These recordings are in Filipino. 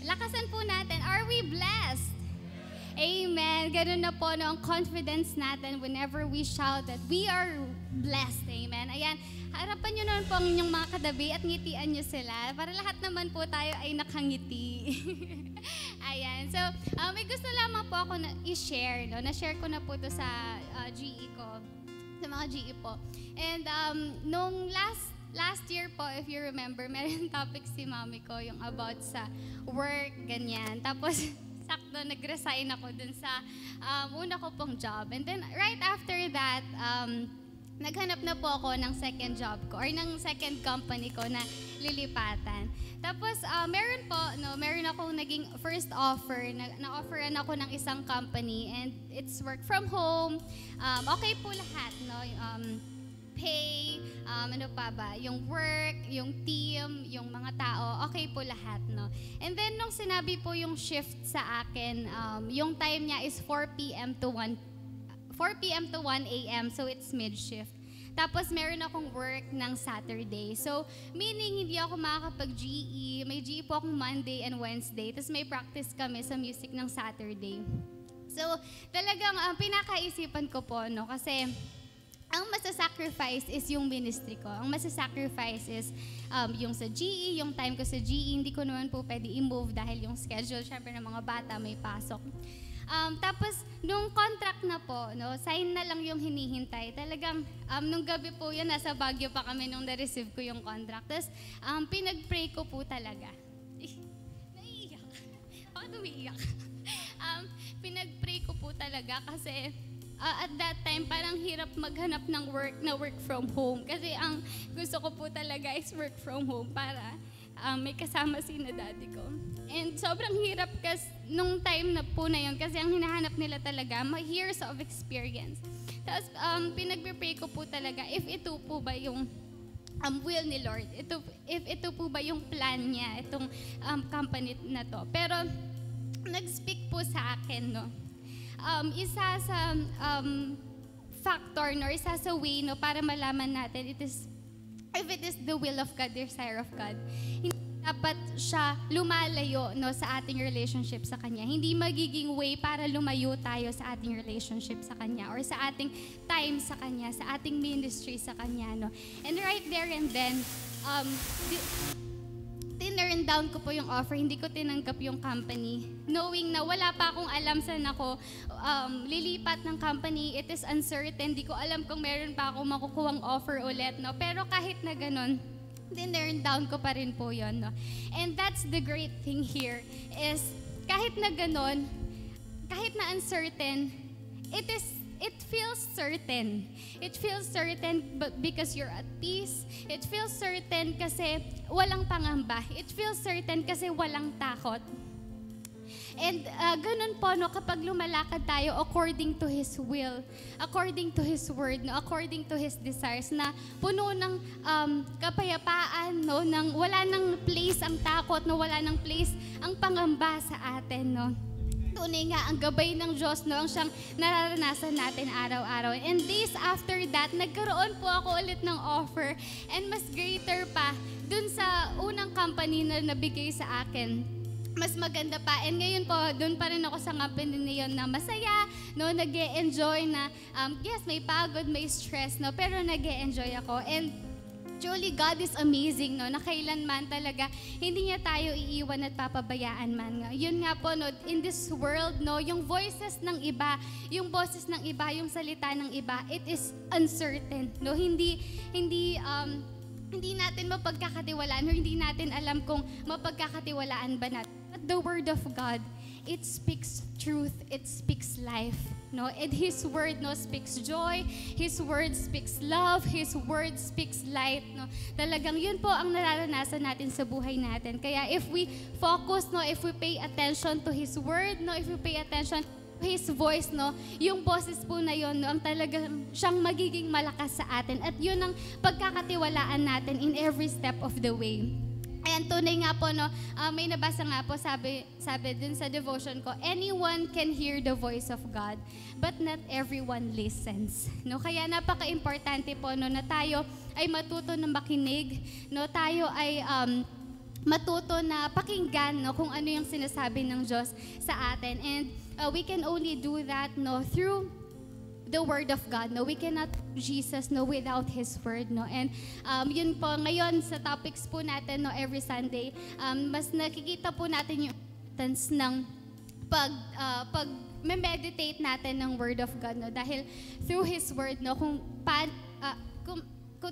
Lakasan po natin, are we blessed? Amen. Ganun na po no, ang confidence natin whenever we shout that we are blessed. Amen. Ayan, harapan nyo naman po ang inyong mga kadabi at ngitian nyo sila para lahat naman po tayo ay nakangiti. Ayan. So, may gusto lamang po ako na i-share. No? Na-share ko na po to sa GE ko. Sa mga GE po. And nung last year po, if you remember, meron topic si mami ko yung about sa work, ganyan. Tapos, sakto, nag-resign ako dun sa una ko pong job. And then, right after that, naghanap na po ako ng second job ko or ng second company ko na lilipatan. Tapos, meron akong naging first offer. Na-offeran ako ng isang company and it's work from home. Okay po lahat, no? Pay, ano pa ba, yung work, yung team, yung mga tao, okay po lahat, no? And then, nung sinabi po yung shift sa akin, yung time niya is 4 p.m. to 1 a.m., so it's mid-shift. Tapos, meron akong work ng Saturday. So, meaning, hindi ako makakapag-GE. May GE po akong Monday and Wednesday. Tapos, may practice kami sa music ng Saturday. So, talagang pinakaisipan ko po, no? Kasi, ang masasacrifice is yung ministry ko. Ang masasacrifice is yung sa GE, yung time ko sa GE, hindi ko naman po pwede i-move dahil yung schedule, syempre ng mga bata may pasok. Tapos, nung contract na po, no, sign na lang yung hinihintay. Talagang, nung gabi po yan, nasa Baguio pa kami nung na-receive ko yung contract. Tapos, pinag-pray ko po talaga. Naiiyak. Bakit umiiyak? Pinag-pray ko po talaga kasi at that time, parang hirap maghanap ng work na work from home. Kasi ang gusto ko po talaga is work from home para may kasama si na daddy ko. And sobrang hirap kasi nung time na po na yun kasi ang hinahanap nila talaga, years of experience. Tapos pinag-pray ko po talaga if ito po ba yung will ni Lord. If ito po ba yung plan niya, itong company na to. Pero nag-speak po sa akin, no? Isa sa factor, no, isa sa way, no, para malaman natin if it is the will of God, desire of God. Hindi dapat siya lumalayo, no, sa ating relationship sa Kanya. Hindi magiging way para lumayo tayo sa ating relationship sa Kanya or sa ating time sa Kanya, sa ating ministry sa Kanya, no. And right there and then, tinurn down ko po yung offer, hindi ko tinanggap yung company. Knowing na wala pa akong alam saan ako lilipat ng company, it is uncertain, hindi ko alam kung meron pa akong makukuhang offer ulit, no? Pero kahit na ganun, tinurn down ko pa rin po yun, no? And that's the great thing here, is kahit na ganun, kahit na uncertain, it feels certain. It feels certain because you're at peace. It feels certain kasi walang pangamba. It feels certain kasi walang takot. And ganun po, no, kapag lumalakad tayo according to His will, according to His word, no, according to His desires, na puno ng kapayapaan, no, nang wala nang place ang takot, no, wala nang place ang pangamba sa atin, no. Tunay nga, ang gabay ng Diyos, no, ang siyang nararanasan natin araw-araw. And days after that, nagkaroon po ako ulit ng offer and mas greater pa dun sa unang company na nabigay sa akin. Mas maganda pa. And ngayon po, dun pa rin ako sa company na yun na masaya, no, nag-e-enjoy na, yes, may pagod, may stress, no, pero nag-e-enjoy ako. And truly, God is amazing, no, na kailanman talaga hindi niya tayo iiwan at papabayaan man. Yun nga po, no, in this world, no, yung voices ng iba, yung boses ng iba, yung salita ng iba, it is uncertain, no, hindi natin mapagkakatiwalaan or hindi natin alam kung mapagkakatiwalaan ba natin. But the Word of God, it speaks truth, it speaks life, no? And His Word, no, speaks joy, His Word speaks love, His Word speaks light, no? Talagang yun po ang nararanasan natin sa buhay natin. Kaya if we focus, no, if we pay attention to His Word, no, if we pay attention to His voice, no, yung boses po na yun, no, ang talagang siyang magiging malakas sa atin. At yun ang pagkakatiwalaan natin in every step of the way. Ayan, tunay nga po, no, may nabasa nga po, sabi dun sa devotion ko, anyone can hear the voice of God, but not everyone listens. No? Kaya napaka-importante po, no, na tayo ay matuto na makinig, no, tayo ay matuto na pakinggan, no, kung ano yung sinasabi ng Diyos sa atin. And we can only do that, no, through the Word of God, no? We cannot Jesus, no, without His Word, no? And yun po, ngayon sa topics po natin, no, every Sunday, mas nakikita po natin yung importance ng pag-meditate natin ng Word of God, no? Dahil through His Word, no, kung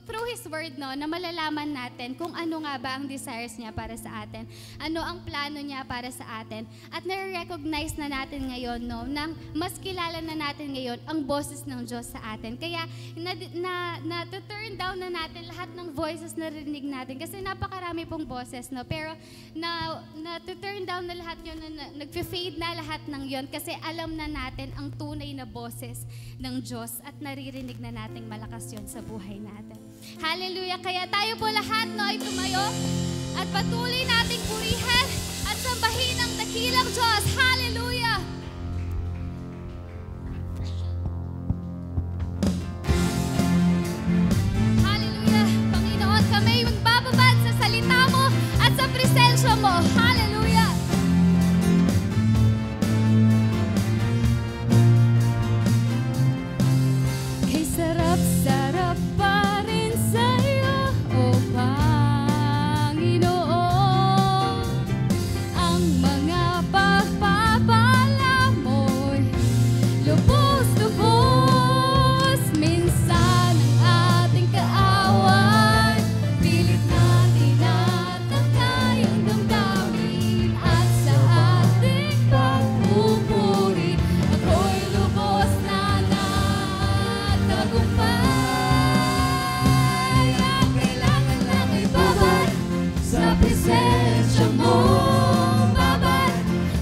through His Word, no, na malalaman natin kung ano nga ba ang desires niya para sa atin, ano ang plano niya para sa atin, at nare-recognize na natin ngayon, no, nang mas kilala na natin ngayon ang boses ng Diyos sa atin. Kaya na-turn down na natin lahat ng voices na rinig natin kasi napakarami pong boses, no, pero na-turn down na lahat yun, nag-fade na lahat ng yon kasi alam na natin ang tunay na boses ng Diyos at naririnig na nating malakas yon sa buhay natin. Hallelujah! Kaya tayo po lahat, no, ay tumayo at patuloy nating purihan at sambahin ang dakilang Diyos. Hallelujah! Hallelujah! Panginoon, kami magbababad sa salita mo at sa presensya mo. Hallelujah! Kay sarap-sarap pa rin sa'yo, O Panginoon. Ang mga pagpapala mo'y lubos-lubos. Minsan ang ating kaaway, pilit natin at ang kayang damdamin. At sa ating pagpupuri, ako'y lubos na nagtagumpay. Ang kailangan lang ay babad sa presensya mo, babad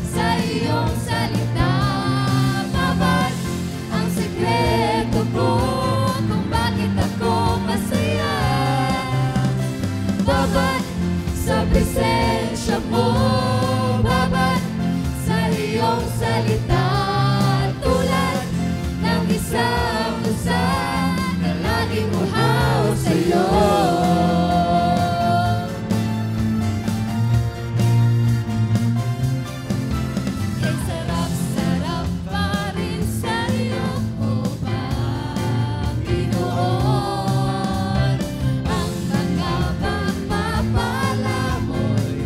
sa iyong salita, babad ang sekreto ko kung bakit ako masaya, babad sa presensya mo, babad sa iyong salita, tulad ng isang pusa na laging uhaw sa'yo. Kay sarap-sarap pa rin sa'yo, O Panginoon. Ang mga pagpapala mo'y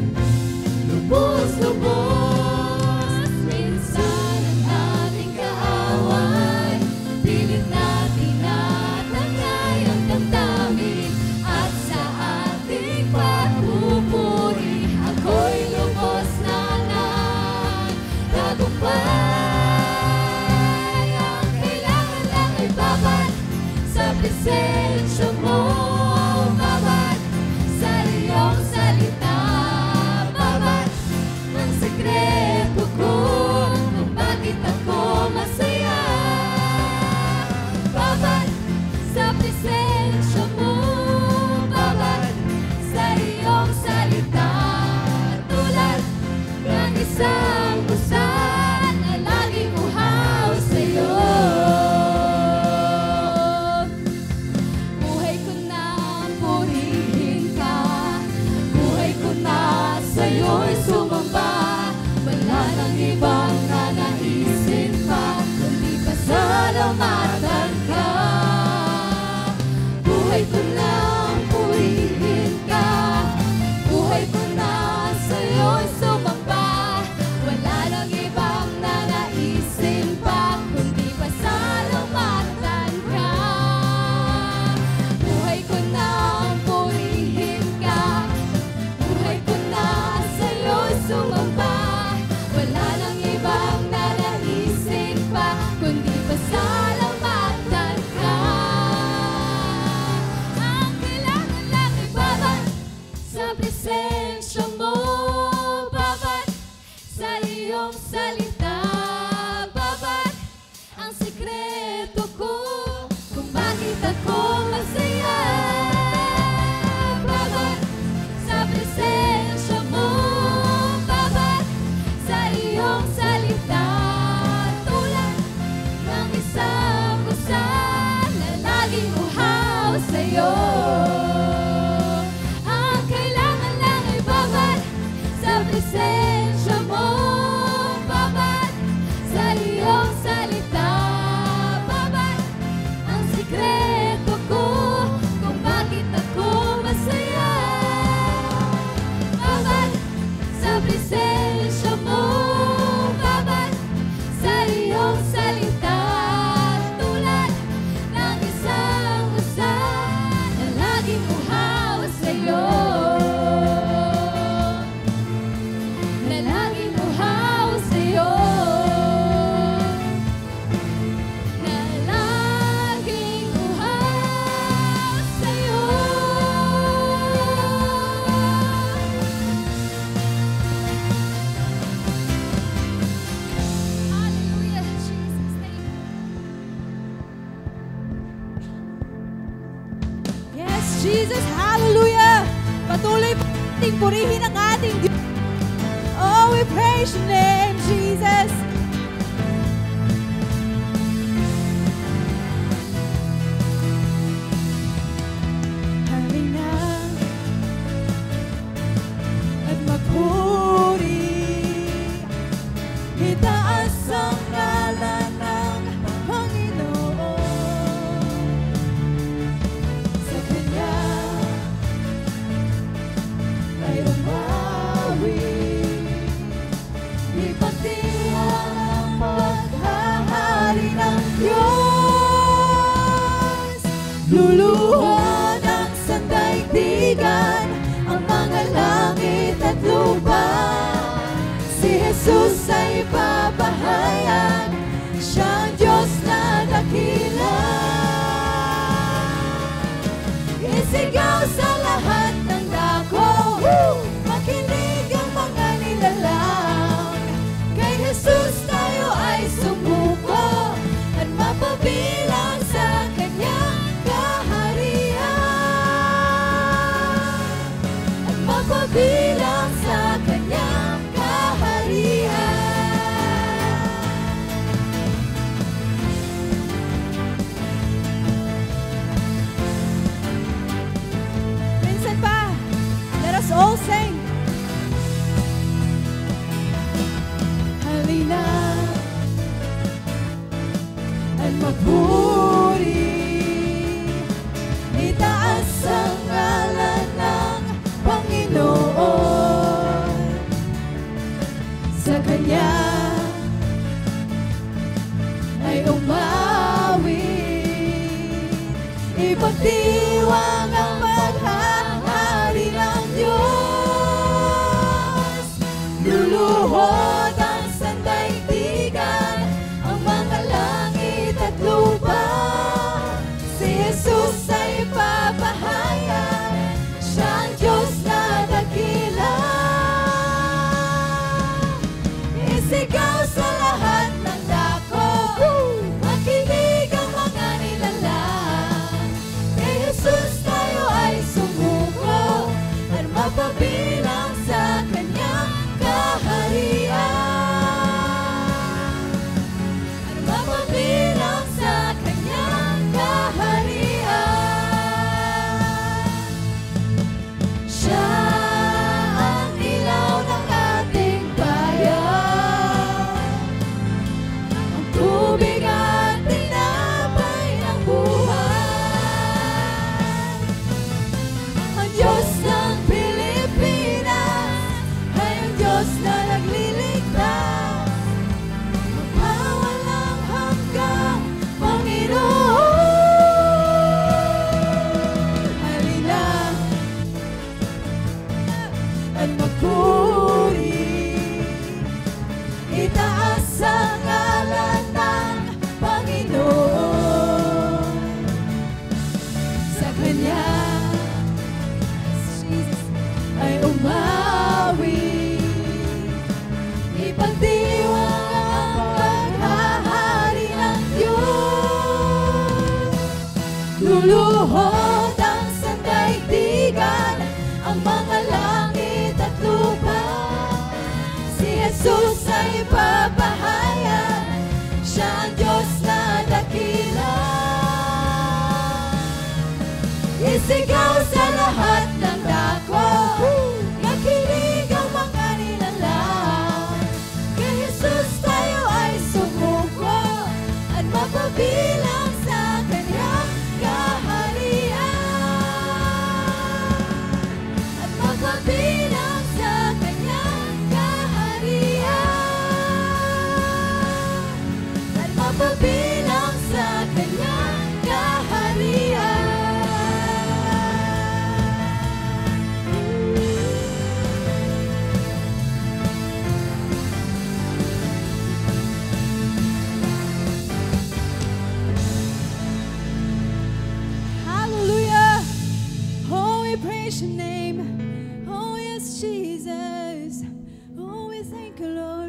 lubos-lubos. Minsan ang ating kaaway, pilit natin at ang kayang damdamin. At sa ating pagpupuri, ako'y lubos na nagtagumpay. Ang kailangan lang ay babad sa presensya mo, babad sa iyong salita, babad ang sekreto ko kung bakit ako masaya, babad sa presensya mo, babad sa iyong salita, tulad ng isang pusa na laging uhaw sa'yo. Buhay ko na purihin ka, buhay ko na sa'yo'y sumamba. Wala nang ibang nanaisin pa, kundi pasalamatan ka. Buhay ko na purihin ka, buhay ko na sa'yo'y sumamba. Wala nang ibang nanaisin pa, kundi pasalamatan ka. Buhay ko na purihin ka, buhay ko na sa'yo'y sumamba. Wala nang ibang nanaisin pa, kundi pasalamatan ka. Ang kailangan lang ay babad sa presensya mo, babad sa iyong salita, babad ang sekreto ko kung bakit ako masaya, babad sa presensya mo, babad sa iyong salita, tulad ng isang pusa na laging uhaw sa'yo. Ang kailangan lang ay babad presensya mo, babad sa iyong salita, babad ang sikreto ko kung bakit ako masaya, babad sa presensya mo, babad sa iyong salita, tulad ng isang usa na laging uhaw sa'yo, na laging uhaw sa'yo, na laging uhaw sa'yo. Hallelujah, Jesus, thank you. Yes, Jesus, hallelujah! Patuloy po nating purihin ang ating Diyos. Oh, we praise your name, Jesus. Halina at magpuri, itaas ang ngalan ng Panginoon. Sa Kanya ay umawi, ipagdiwang ang paghahari ng Diyos. Luluhod ang sandaigdigan, ang mga langit at lupa. Si Jesus ay papahayan, siya ang Diyos na dakila. Isigaw sa lahat ng dako, makinig ang mga nilalang. Kay Jesus tayo ay sumuko at mapabilang sa kanyang kaharian, at mapabilang sa kanyang kaharian. Minsan pa, let us all sing. Halina at magpuri, itaas ang ngalan ng Panginoon. Sa Kanya ay umawi, ipagdiwang ang paghahari ng Diyos. Luluhod ang sandaigdigan, ang mga langit at lupa. Si Jesus ay papahayan, siya ang Diyos na dakila. Isigaw sa lahat ng dako, makinig ang mga nilalang. Kay Jesus tayo ay sumuko at mapabilang sa kanyang kaharian, at mapabilang sa kanyang kaharian. Siya ang ilaw ng ating bayan, ang tubig at tinapay ng buhay. Ang Diyos ng Pilipinas ay ang Diyos na nagliligtas, magpawalang hanggang Panginoon. Halina at magpuri, itaas ang ngalan ng Panginoon. Sa Kanya Jesus ay umawi, ipagdiwang ang paghahari ng Diyos. Luluhod ang sandaigdigan, ang mga langit at lupa. Si Jesus ay papahayan, siya ang Diyos na dakila. Isigaw sa lahat ng dako, makinig ang mga nilalang.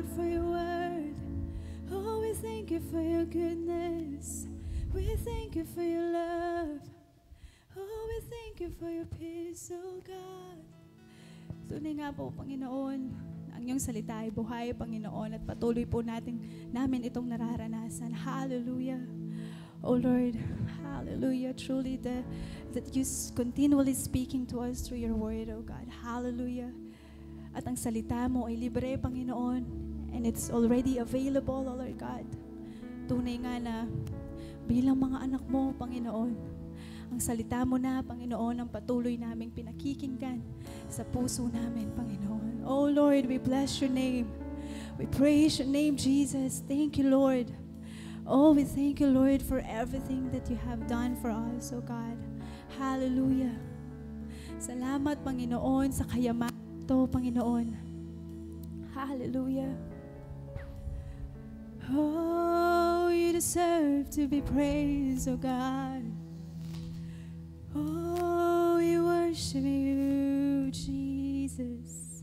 God, for your word. Oh, we thank you for your goodness. We thank you for your love. Oh, we thank you for your peace, oh God. Tunay nga po, Panginoon, ang iyong salita ay buhay, Panginoon, at patuloy po namin itong nararanasan. Hallelujah. Oh Lord, hallelujah. Truly that you continually speaking to us through your word, oh God. Hallelujah. At ang salita mo ay libre, Panginoon, and it's already available, oh Lord God. Tunay nga na bilang mga anak mo, Panginoon, ang salita mo na, Panginoon, ang patuloy naming pinakikinggan sa puso namin, Panginoon. Oh Lord, we bless your name. We praise your name, Jesus. Thank you, Lord. Oh, we thank you, Lord, for everything that you have done for us, oh God. Hallelujah. Salamat, Panginoon, sa kayamanan ito, Panginoon. Hallelujah. Oh, you deserve to be praised, oh God. Oh, we worship you, Jesus.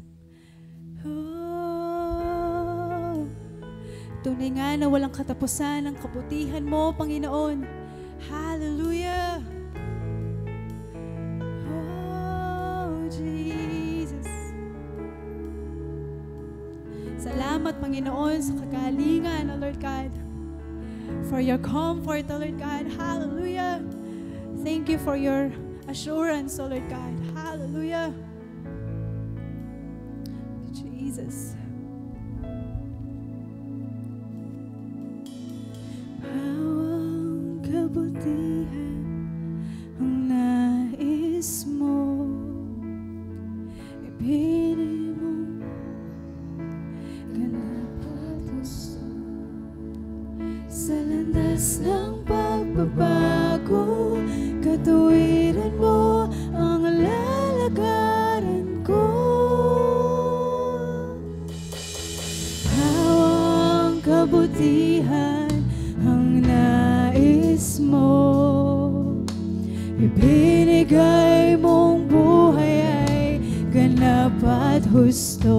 Oh, tunay nga na walang katapusan ang kabutihan mo, Panginoon. Hallelujah. Oh, Jesus. Salamat, Panginoon, sa kagalingan, O Lord God. For your comfort, O Lord God. Hallelujah. Thank you for your assurance, O Lord God. Hallelujah. Jesus. Bawang kabutihan ang nais mo, ibigay mo ganap at gusto sa landas ng pagbabago. Katuwiran mo ang lalagaran ko. Hawang kabutihan ang nais mo, ibinigay mong buhay ay ganap at husto.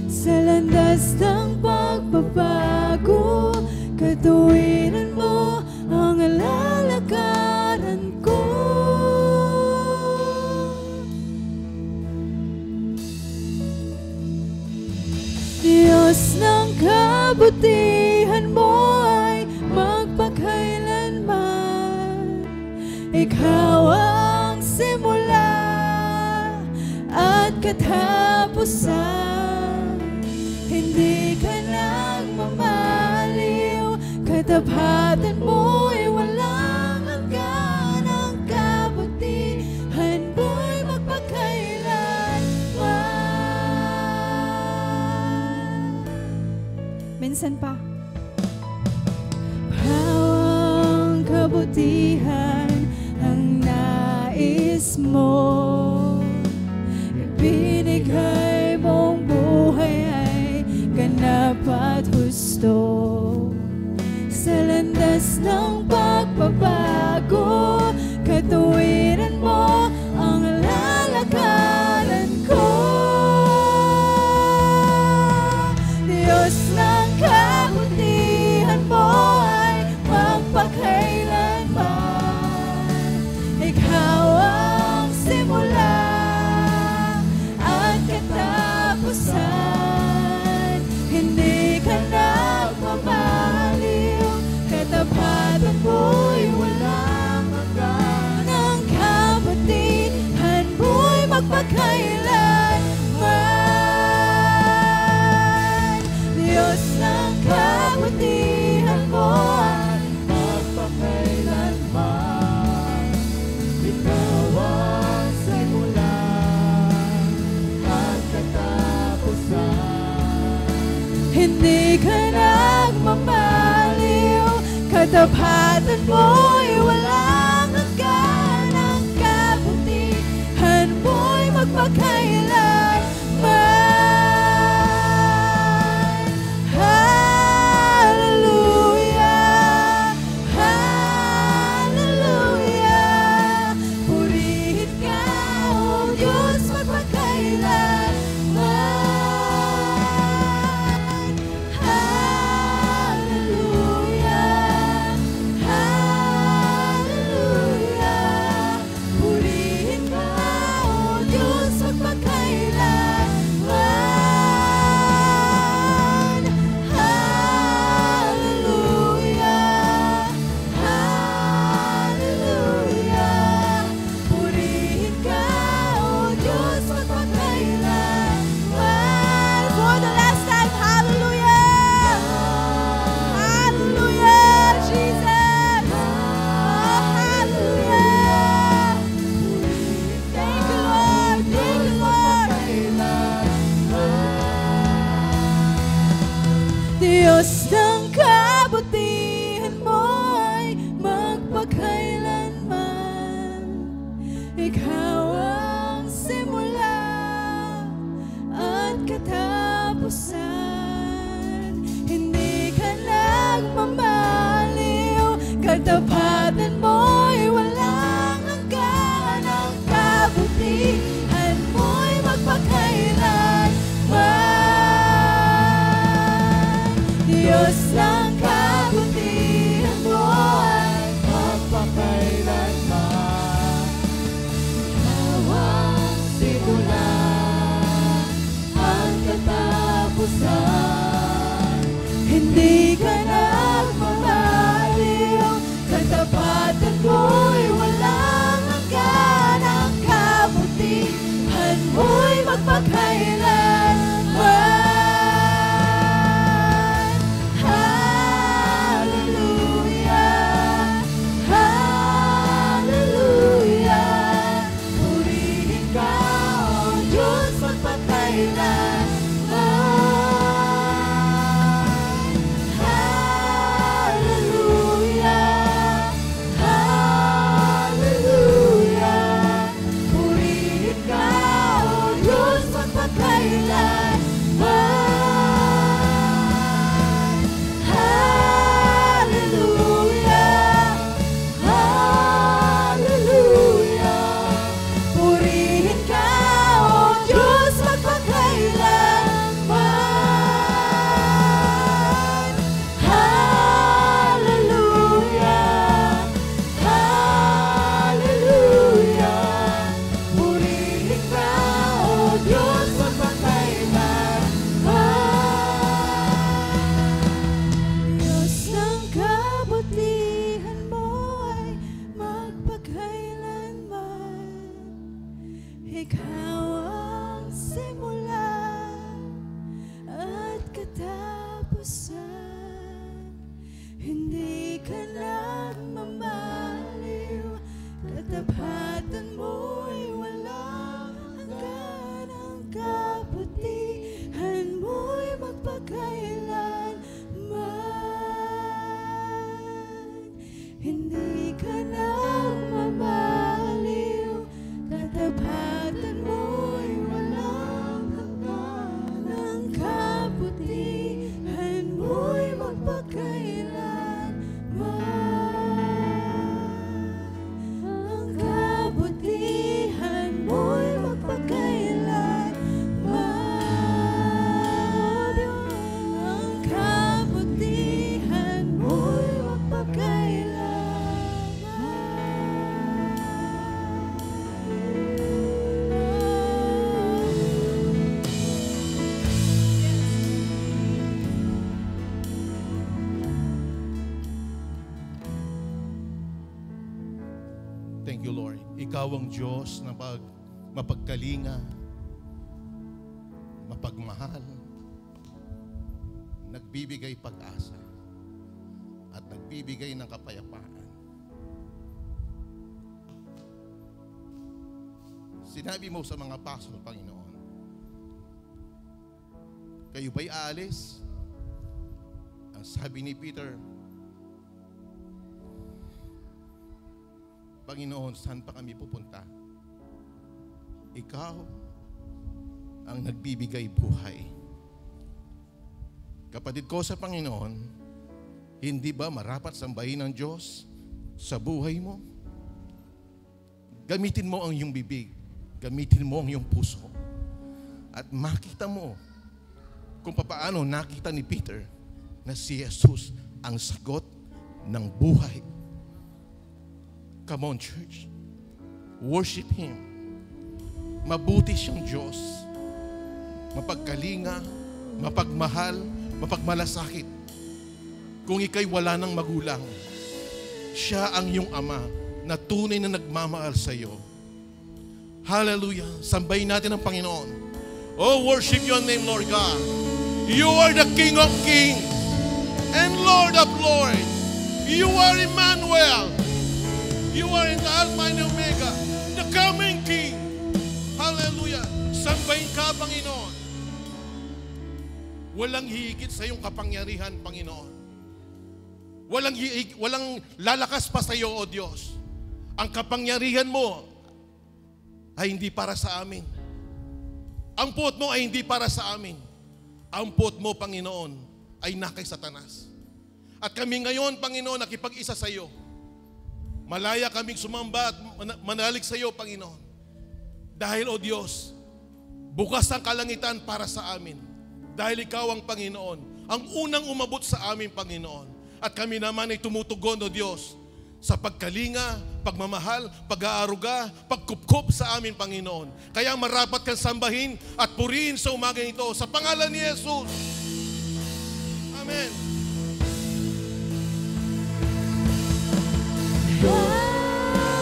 Sa landas ng pagbabago, katuwiran mo ang lalagaran ko. Diyos ng kabutihan mo ay magpakailanman. Ikaw ang simula at katapusan. Hindi ka nagmamaliw, katapatan mo'y walang hanggan. Ang kabutihan mo'y magpakailanman. Minsan pa. Bawang kabutihan ang nais mo, ibinigay mong buhay ay ganap at husto. Sa landas ng pagbabago, katuwiran mo ang lalakaran ko. Diyos ng kabutihan mo ay magpakailanman. Ikaw ang simula at katapusan. Hindi ka nagmamaliw, katapatan mo'y walang hanggan. Ang kabutihan mo'y magpakailanman. Diyos ng kabutihan mo ay magpakailanman. Ikaw ang simula at katapusan. Hindi ka nagmamaliw, katapatan mo'y walang hanggan. Ang kabutihan mo'y magpakailanman. Hallelujah, hallelujah. Purihin ka, O Diyos, magpakailanman. Diyos ng kabutihan mo'y magpakailanman. Ikaw ang simula at katapusan. Hindi ka nagmamaliw, katapatan mo'y walang hanggan. Ang kabutihan mo'y magpakailanman. Diyos ng kabutihan mo'y magpakailanman. ikaw ang simula at katapusan. Hindi ka nagmamaliw, katapatan mo'y walang hanggan. Ang kabutihan mo'y magpakailanman. Hallelujah, hallelujah. Purihin ka, O Diyos, magpakailanman. Hallelujah, hallelujah. Purihin ka, O Diyos, magpakailanman. Hallelujah, hallelujah. Purihin ka, O Diyos, magpakailanman. Hallelujah, hallelujah. Purihin ka, O Diyos, magpakailanman. Diyos ng kabutihan mo'y magpakailanman. Ikaw ang simula at katapusan. Hindi ka nagmamaliw, katapatan mo'y walang hanggan. Ang kabutihan mo'y magpakailanman. Hindi ka nagmamaliw, katapatan mo'y walang hanggan. Ang kabutihan mo'y magpakailanman. Ang kabutihan mo'y magpakailanman. Ang kabutihan mo'y Thank you, Lord. Ikaw ang Diyos na mapagkalinga, mapagmahal, nagbibigay pag-asa, at nagbibigay ng kapayapaan. Sinabi mo sa mga apostol, Panginoon, kayo ba'y aalis? Ang sabi ni Peter, Panginoon, saan pa kami pupunta? Ikaw ang nagbibigay buhay. Kapatid ko sa Panginoon, hindi ba marapat sambahin ng Diyos sa buhay mo? Gamitin mo ang iyong bibig, gamitin mo ang iyong puso, at makita mo kung paano nakita ni Peter na si Jesus ang sagot ng buhay. Come on, church. Worship Him. Mabuti siyang Diyos. Mapagkalinga, mapagmahal, mapagmalasakit. Kung ika'y wala ng magulang, siya ang iyong ama na tunay na nagmamahal sa iyo. Hallelujah. Sambahin natin ang Panginoon. Oh, worship your name, Lord God. You are the King of Kings and Lord of Lords. You are Emmanuel. You are in the Alpha and Omega, the coming King. Hallelujah. Sambahin ka, Panginoon. Walang hihigit sa iyong kapangyarihan, Panginoon. Walang lalakas pa sa iyo, O Diyos. Ang kapangyarihan mo ay hindi para sa amin. Ang puot mo ay hindi para sa amin. Ang puot mo, Panginoon, ay nakay Satanas. At kami ngayon, Panginoon, nakipag-isa sa iyo. Malaya kaming sumamba at manalig sa iyo, Panginoon. Dahil, O Diyos, bukas ang kalangitan para sa amin. Dahil ikaw ang Panginoon, ang unang umabot sa amin, Panginoon. At kami naman ay tumutugon, O Diyos, sa pagkalinga, pagmamahal, pag-aaruga, pagkupkup sa amin, Panginoon. Kaya marapat kang sambahin at purihin sa umaga ito sa pangalan ni Jesus. Amen.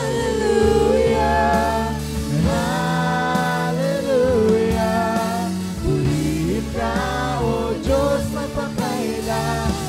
Hallelujah, hallelujah. Purihin ka, O Diyos, magpakailanman.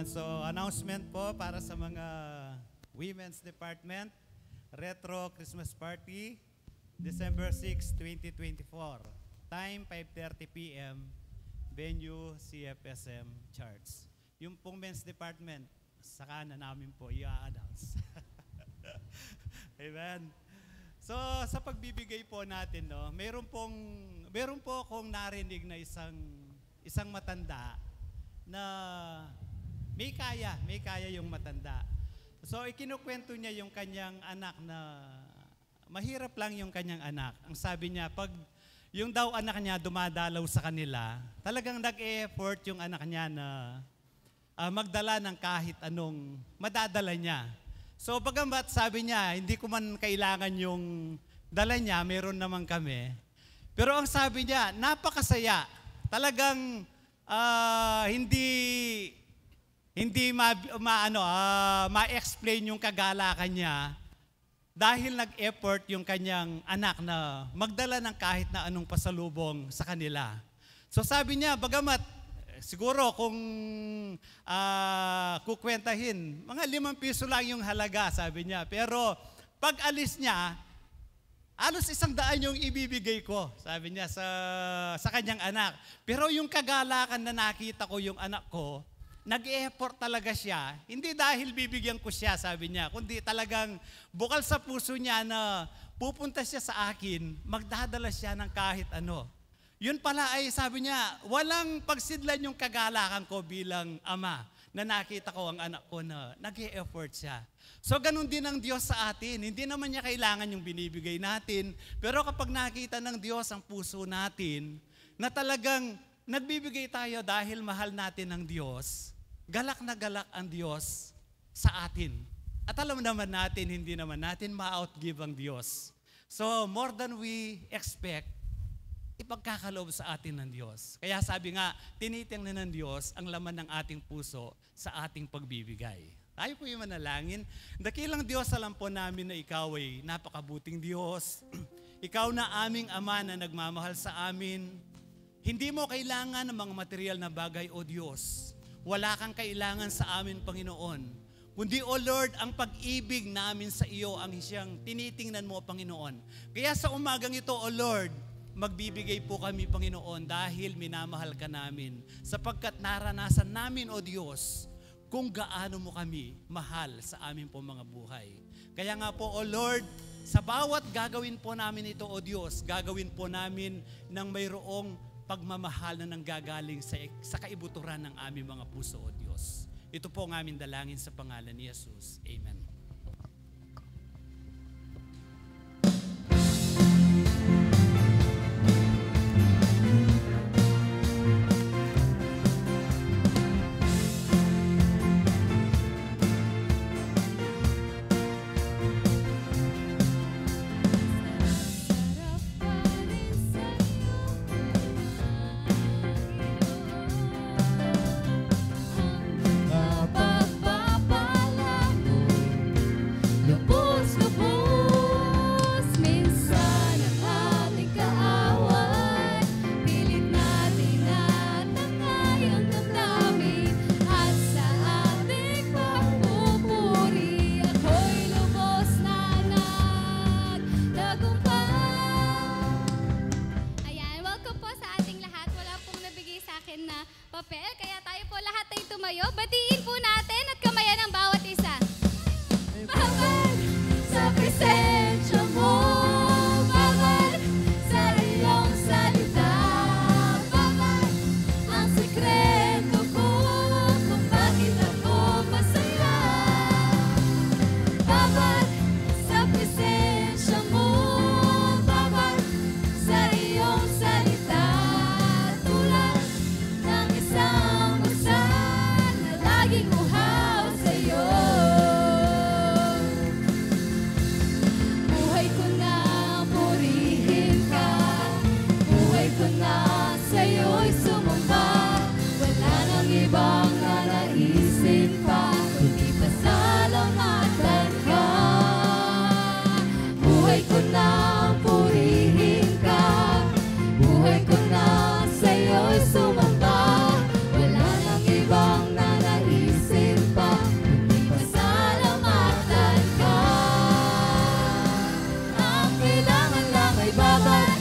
So, announcement po para sa mga Women's Department, Retro Christmas Party, December 6, 2024. Time, 5:30 p.m. Venue, CFSM Church. Yung pong Men's Department, saka na namin po i-announce. Amen. So, sa pagbibigay po natin, no, meron po akong narinig na isang matanda na may kaya yung matanda. So, ikinukwento niya yung kanyang anak na mahirap lang yung kanyang anak. Ang sabi niya, pag yung daw anak niya dumadalaw sa kanila, talagang nag-e-effort yung anak niya na magdala ng kahit anong madadala niya. So, bagamat sabi niya, hindi ko man kailangan yung dala niya, meron naman kami. Pero ang sabi niya, napakasaya. Talagang hindi ma-explain yung kagalakan niya dahil nag-effort yung kanyang anak na magdala ng kahit na anong pasalubong sa kanila. So sabi niya, bagamat siguro kung kukwentahin, mga 5 piso lang yung halaga, sabi niya. Pero pag alis niya, alos 100 yung ibibigay ko, sabi niya sa kanyang anak. Pero yung kagalakan na nakita ko yung anak ko, nag-e-effort talaga siya. Hindi dahil bibigyan ko siya, sabi niya, kundi talagang bukal sa puso niya na pupunta siya sa akin, magdadala siya ng kahit ano. Yun pala ay, sabi niya, walang pagsidlan yung kagalakan ko bilang ama na nakita ko ang anak ko na nag-e-effort siya. So ganun din ang Diyos sa atin. Hindi naman niya kailangan yung binibigay natin, pero kapag nakita ng Diyos ang puso natin, na talagang nagbibigay tayo dahil mahal natin ang Diyos, galak na galak ang Diyos sa atin. At alam naman natin, hindi naman natin ma-outgive ang Diyos. So, more than we expect, ipagkakaloob sa atin ng Diyos. Kaya sabi nga, tinitingnan ng Diyos ang laman ng ating puso sa ating pagbibigay. Tayo po yung manalangin. Dakilang Diyos, alam po namin na ikaw ay napakabuting Diyos. Ikaw na aming Ama na nagmamahal sa amin. Hindi mo kailangan ng mga material na bagay, O Diyos. Wala kang kailangan sa amin, Panginoon. Kundi, O Lord, ang pag-ibig namin sa iyo ang siyang tinitingnan mo, Panginoon. Kaya sa umagang ito, O Lord, magbibigay po kami, Panginoon, dahil minamahal ka namin. Sapagkat naranasan namin, O Diyos, kung gaano mo kami mahal sa amin po mga buhay. Kaya nga po, O Lord, sa bawat gagawin po namin ito, O Diyos, gagawin po namin ng mayroong pagmamahal na nanggagaling sa kaibuturan ng aming mga puso, O Diyos. Ito po ang aming dalangin sa pangalan ni Jesus. Amen. papel, kaya tayo po lahat ay tumayo. Batiin po natin at kamayan ang bawat isa. Bawal sa presensya mo, bawal sa iyong salita, bawal ang sekreto ko kung bakit ako masaya. Bawal sa presensya mo, bawal sa iyong salita, tulad ng isang usan na laging uhaw sa'yo. Buhay ko na purihin ka, buhay ko na sa'yo'y sumamba. Wala nang ibang nanaisin pa, kundi pasalamatan ka. Buhay ko na purihin ka, buhay ko na sa'yo'y sumamba. Wala nang ibang nanaisin pa, kundi pasalamatan ka. Ang kailangan lang ay babad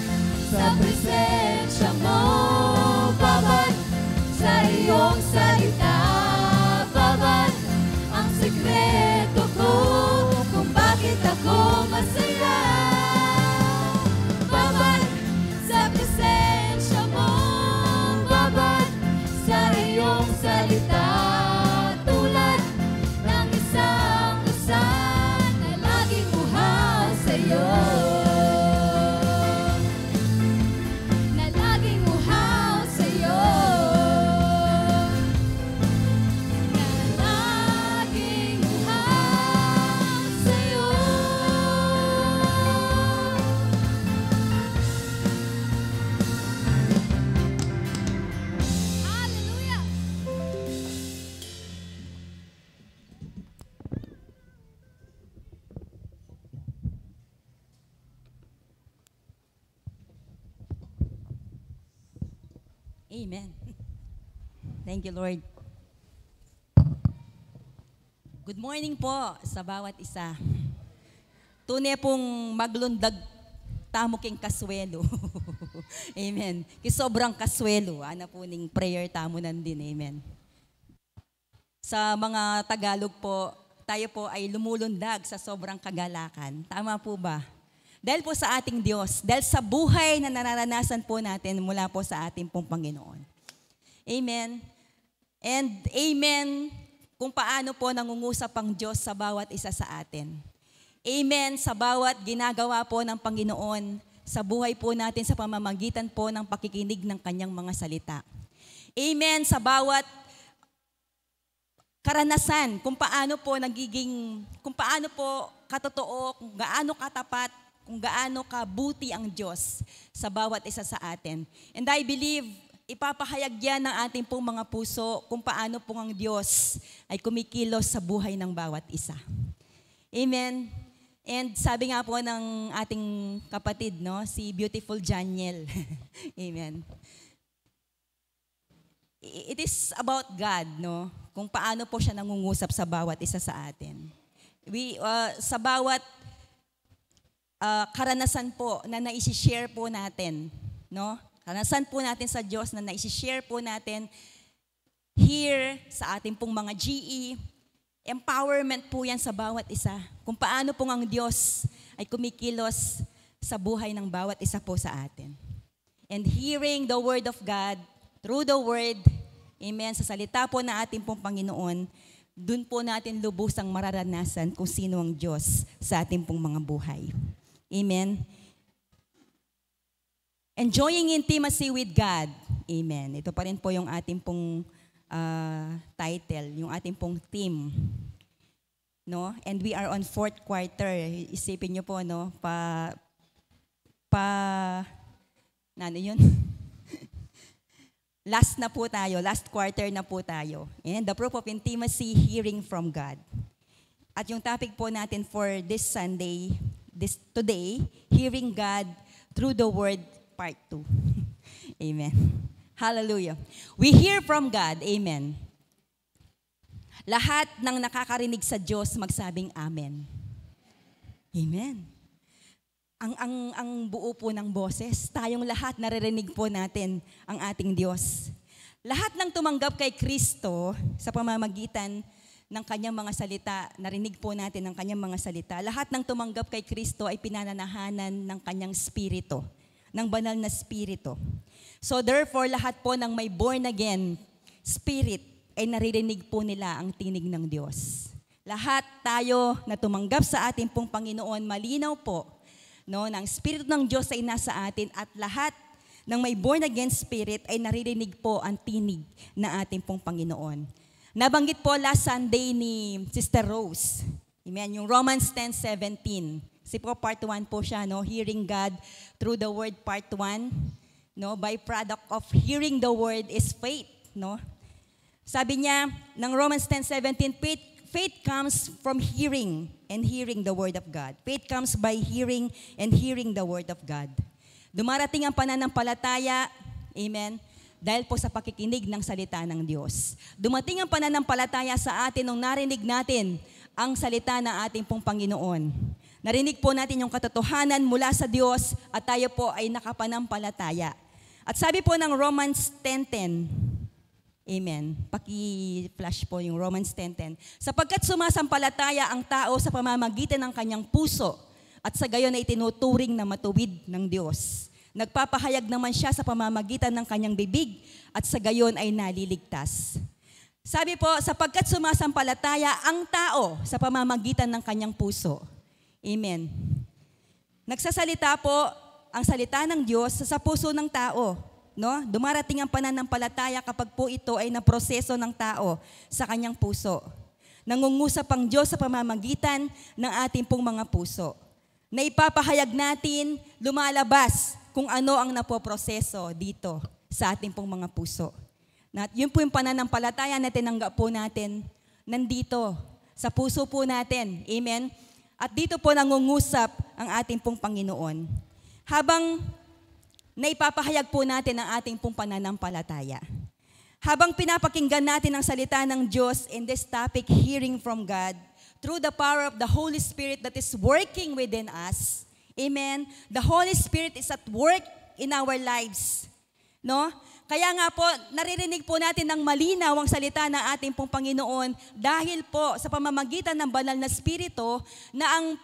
sa presensya mo, babad sa iyong salita, babad ang sekreto ko kung bakit ako masaya. Babad sa presensya mo, babad sa iyong salita, tulad ng isang usan na laging uhaw sa'yo. Na laging uhaw sa'yo. Na laging uhaw sa'yo. Hallelujah! Amen. Thank you, Lord. Good morning po sa bawat isa. Tunay pong maglundag tamo king kaswelo. Amen. Kisobrang kaswelo. Ana po ning prayer tamo nandin. Amen. Sa mga Tagalog po, tayo po ay lumulundag sa sobrang kagalakan. Tama po ba? Dahil po sa ating Diyos, dahil sa buhay na nararanasan po natin mula po sa ating pong Panginoon. Amen. And amen kung paano po nangungusap ang Diyos sa bawat isa sa atin. Amen sa bawat ginagawa po ng Panginoon sa buhay po natin sa pamamagitan po ng pakikinig ng kanyang mga salita. Amen sa bawat karanasan kung paano po nagiging, kung paano po katotoo, kung gaano katapat, kung gaano kabuti ang Diyos sa bawat isa sa atin. And I believe, ipapahayag yan ng ating pong mga puso kung paano pong ang Diyos ay kumikilos sa buhay ng bawat isa. Amen. And sabi nga po ng ating kapatid, no, si Beautiful Janiel. Amen. It is about God, no, kung paano po siya nangungusap sa bawat isa sa atin. Sa bawat karanasan po na naisi-share po natin, no? Karanasan po natin sa Diyos na naisi-share po natin here sa ating pong mga GE, empowerment po yan sa bawat isa. Kung paano pong ang Diyos ay kumikilos sa buhay ng bawat isa po sa atin. And hearing the Word of God, through the Word, amen, sa salita po na ating pong Panginoon, dun po natin lubusang mararanasan kung sino ang Diyos sa ating pong mga buhay. Amen. Enjoying intimacy with God. Amen. Ito pa rin po yung ating pong title, yung ating pong theme. No? And we are on 4th quarter. Isipin niyo po, no? Ano yun? Last na po tayo. Last quarter na po tayo. And the proof of intimacy, hearing from God. At yung topic po natin for this Sunday, today, hearing God through the Word, part 2. Amen. Hallelujah. We hear from God. Amen. Lahat ng nakakarinig sa Diyos magsabing Amen. Amen. Ang buo po ng boses, tayong lahat naririnig po natin ang ating Diyos. Lahat ng tumanggap kay Kristo sa pamamagitan ng kanyang mga salita, narinig po natin ang kanyang mga salita. Lahat ng tumanggap kay Kristo ay pinananahanan ng kanyang spirito, ng banal na spirito. So therefore, lahat po ng may born again spirit ay naririnig po nila ang tinig ng Diyos. Lahat tayo na tumanggap sa ating pong Panginoon, malinaw po, no, na ang Espiritu ng Diyos ay nasa atin at lahat ng may born again spirit ay naririnig po ang tinig na ating pong Panginoon. Nabanggit po last Sunday ni Sister Rose. Amen. Yung Romans 10:17. Kasi po part 1 po siya, no? Hearing God through the Word, part 1. No? Byproduct of hearing the Word is faith. No? Sabi niya, ng Romans 10:17, faith comes from hearing and hearing the Word of God. Faith comes by hearing and hearing the Word of God. Dumarating ang pananampalataya, amen, dahil po sa pakikinig ng salita ng Diyos. Dumating ang pananampalataya sa atin nung narinig natin ang salita ng ating pong Panginoon. Narinig po natin yung katotohanan mula sa Diyos at tayo po ay nakapanampalataya. At sabi po ng Romans 10:10, amen. Paki-flash po yung Romans 10:10. Sapagkat sumasampalataya ang tao sa pamamagitan ng kanyang puso at sa gayon ay tinuturing na matuwid ng Diyos. Nagpapahayag naman siya sa pamamagitan ng kanyang bibig at sa gayon ay naliligtas. Sabi po, sapagkat sumasampalataya ang tao sa pamamagitan ng kanyang puso. Amen. Nagsasalita po ang salita ng Diyos sa puso ng tao. No? Dumarating ang pananampalataya kapag po ito ay naproseso ng tao sa kanyang puso. Nangungusap ang Diyos sa pamamagitan ng ating pong mga puso. Na ipapahayag natin, lumalabas kung ano ang napoproseso dito sa ating pong mga puso. Yun po yung pananampalataya na tinanggap po natin nandito sa puso po natin. Amen? At dito po nangungusap ang ating pong Panginoon. Habang naipapahayag po natin ang ating pong pananampalataya. Habang pinapakinggan natin ang salita ng Diyos in this topic, hearing from God, through the power of the Holy Spirit that is working within us. Amen. The Holy Spirit is at work in our lives. No? Kaya nga po, naririnig po natin ng malinaw ang salita ng ating pong Panginoon dahil po sa pamamagitan ng banal na Espiritu na ang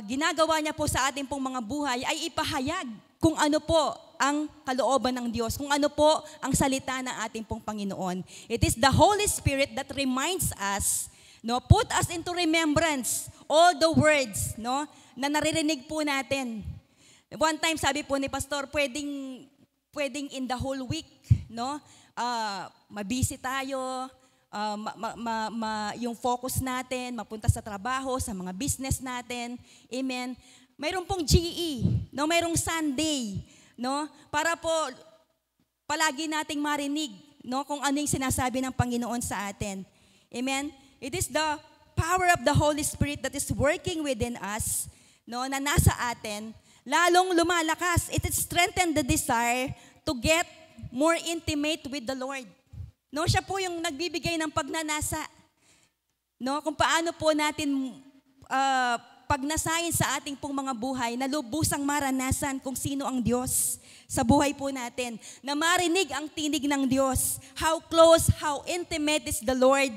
ginagawa niya po sa ating pong mga buhay ay ipahayag kung ano po ang kalooban ng Diyos, kung ano po ang salita ng ating pong Panginoon. It is the Holy Spirit that reminds us, no, put us into remembrance all the words, no, na naririnig po natin. One time sabi po ni Pastor, pwedeng in the whole week, no, mabisi tayo, yung focus natin, mapunta sa trabaho, sa mga business natin. Amen. Mayroon pong GE, no? Mayroong Sunday, no? Para po palagi nating marinig, no, kung ano yung sinasabi ng Panginoon sa atin. Amen. It is the power of the Holy Spirit that is working within us, no, na nasa atin, lalong lumalakas. It strengthens the desire to get more intimate with the Lord. No, siya po yung nagbibigay ng pagnanasa. No, kung paano po natin pagnasayin sa ating pong mga buhay na lubusang maranasan kung sino ang Diyos sa buhay po natin. Na marinig ang tinig ng Diyos. How close, how intimate is the Lord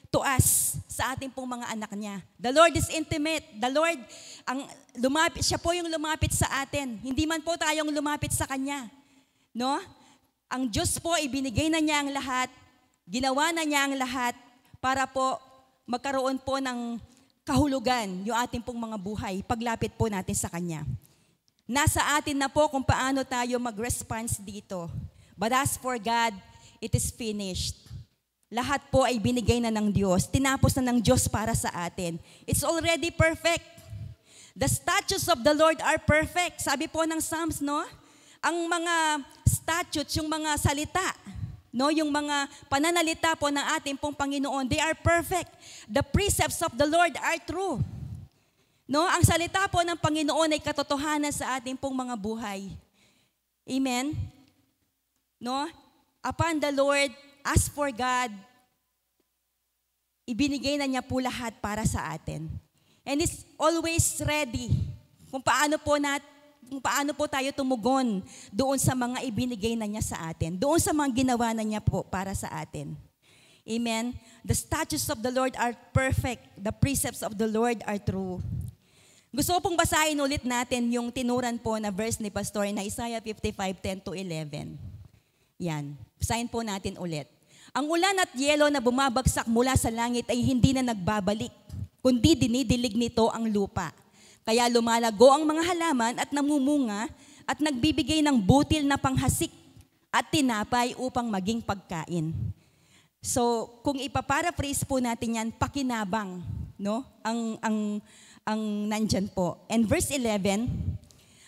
to us sa ating pong mga anak niya. The Lord is intimate. The Lord, siya po yung lumapit sa atin. Hindi man po tayong lumapit sa Kanya. No? Ang Diyos po, ibinigay na niya ang lahat, ginawa na niya ang lahat para po magkaroon po ng kahulugan yung ating pong mga buhay, paglapit po natin sa Kanya. Nasa atin na po kung paano tayo mag-response dito. But as for God, it is finished. Lahat po ay binigay na ng Diyos, tinapos na ng Diyos para sa atin. It's already perfect. The statutes of the Lord are perfect. Sabi po ng Psalms, no? Ang mga statutes, yung mga salita, no, yung mga pananalita po ng ating pong Panginoon, they are perfect. The precepts of the Lord are true. No, ang salita po ng Panginoon ay katotohanan sa ating pong mga buhay. Amen. No? Upon the Lord, as for God, ibinigay na niya po lahat para sa atin. And it's always ready kung paano po tayo tumugon doon sa mga ibinigay na niya sa atin, doon sa mga ginawa na niya po para sa atin. Amen. The statutes of the Lord are perfect. The precepts of the Lord are true. Gusto ko pong basahin ulit natin yung tinuran po na verse ni Pastor na Isaiah 55:10-11. Yan. Basahin po natin ulit. Ang ulan at yelo na bumabagsak mula sa langit ay hindi na nagbabalik, kundi dinidilig nito ang lupa. Kaya lumalago ang mga halaman at namumunga at nagbibigay ng butil na panghasik at tinapay upang maging pagkain. So, kung ipaparaphrase po natin yan, pakinabang, no? Ang nandyan po. And verse 11,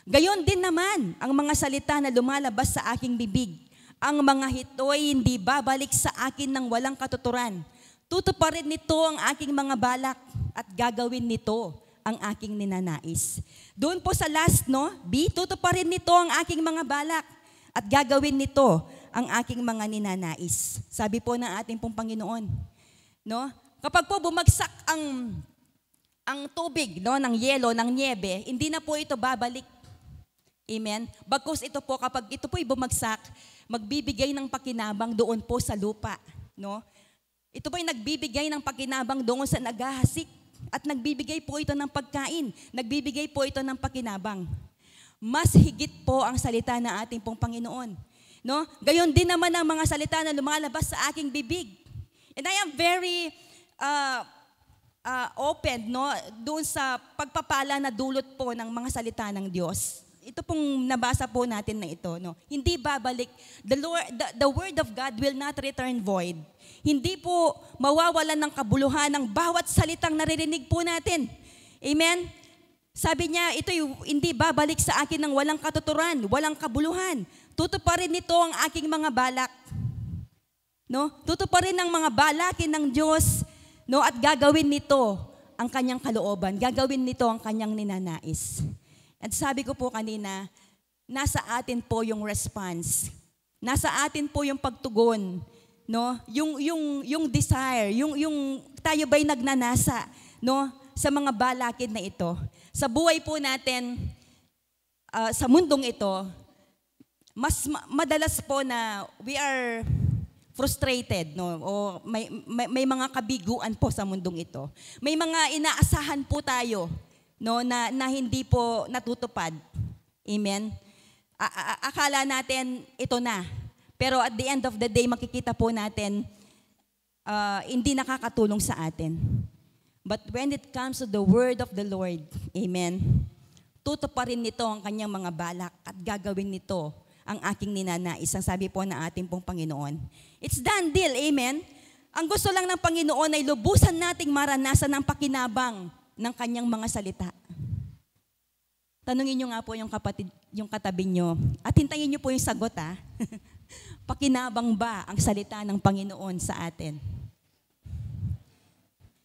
gayon din naman ang mga salita na lumalabas sa aking bibig. Ang mga hito'y hindi babalik sa akin ng walang katuturan. Tutuparin nito ang aking mga balak at gagawin nito ang aking ninanais. Doon po sa last, no? B, tutuparin nito ang aking mga balak at gagawin nito ang aking mga ninanais. Sabi po ng ating pong Panginoon. No? Kapag po bumagsak ang tubig, no, ng yelo, ng niebe, hindi na po ito babalik. Amen? Bagkus ito po, kapag ito po'y bumagsak, magbibigay ng pakinabang doon po sa lupa. No? Ito po'y nagbibigay ng pakinabang doon sa naghahasik at nagbibigay po ito ng pagkain. Nagbibigay po ito ng pakinabang. Mas higit po ang salita na ating pong Panginoon. No? Gayon din naman ang mga salita na lumalabas sa aking bibig. And I am very open, no, doon sa pagpapala na dulot po ng mga salita ng Diyos. Ito pong nabasa po natin na ito, no. Hindi babalik. The word of God will not return void. Hindi po mawawalan ng kabuluhan ng bawat salitang naririnig po natin. Amen. Sabi niya, ito hindi babalik sa akin ng walang katuturan, walang kabuluhan. Tutuparin nito ang aking mga balak. No? Tutuparin ng mga balakin ng Diyos. No, at gagawin nito ang kanyang kalooban. Gagawin nito ang kanyang ninanais. At sabi ko po kanina, nasa atin po yung response. Nasa atin po yung pagtugon, no? Yung desire, yung tayo ba'y nagnanasa, no, sa mga balakin na ito. Sa buhay po natin, sa mundong ito, madalas po na we are frustrated, no? O may mga kabiguan po sa mundong ito. May mga inaasahan po tayo, no, na hindi po natutupad. Amen. Akala natin ito na. Pero at the end of the day, makikita po natin hindi nakakatulong sa atin. But when it comes to the word of the Lord, amen, tutuparin nito ang kanyang mga balak at gagawin nito ang aking ninanais. Ang sabi po ng ating pong Panginoon. It's done deal, amen? Ang gusto lang ng Panginoon ay lubusan nating maranasan ang pakinabang ng kanyang mga salita. Tanungin nyo nga po yung kapatid, yung katabi nyo, at hintayin nyo po yung sagot, ha? Pakinabang ba ang salita ng Panginoon sa atin?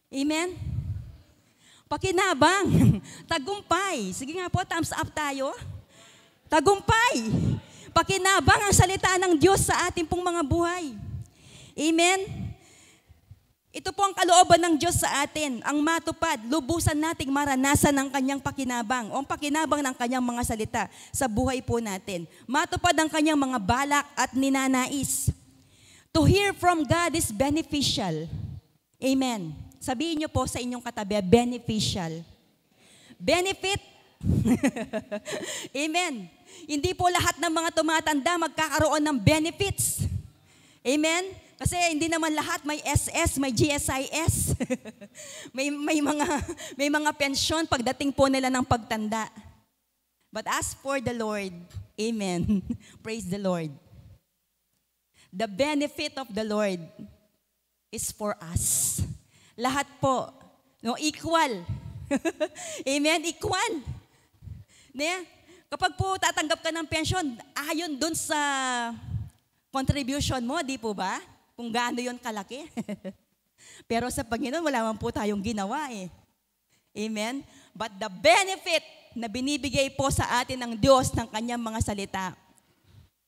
Amen? Pakinabang. Tagumpay. Sige nga po, thumbs up tayo. Tagumpay. Pakinabang ang salita ng Diyos sa ating pong mga buhay. Amen? Ito po ang kalooban ng Diyos sa atin, ang matupad, lubusan nating maranasan ang kanyang pakinabang o ang pakinabang ng kanyang mga salita sa buhay po natin. Matupad ang kanyang mga balak at ninanais. To hear from God is beneficial. Amen. Sabihin niyo po sa inyong katabi, beneficial. Benefit. Amen. Hindi po lahat ng mga tumatanda magkakaroon ng benefits. Amen. Kasi hindi naman lahat may SS, may GSIS. may mga pensyon pagdating po nila ng pagtanda. But as for the Lord, amen. Praise the Lord. The benefit of the Lord is for us. Lahat po, no, equal. Amen, equal. Kapag po tatanggap ka ng pensyon, ayon dun sa contribution mo, di po ba? Kung gaano yun kalaki. Pero sa Panginoon, wala man po tayong ginawa eh. Amen? But the benefit na binibigay po sa atin ng Diyos ng kanyang mga salita,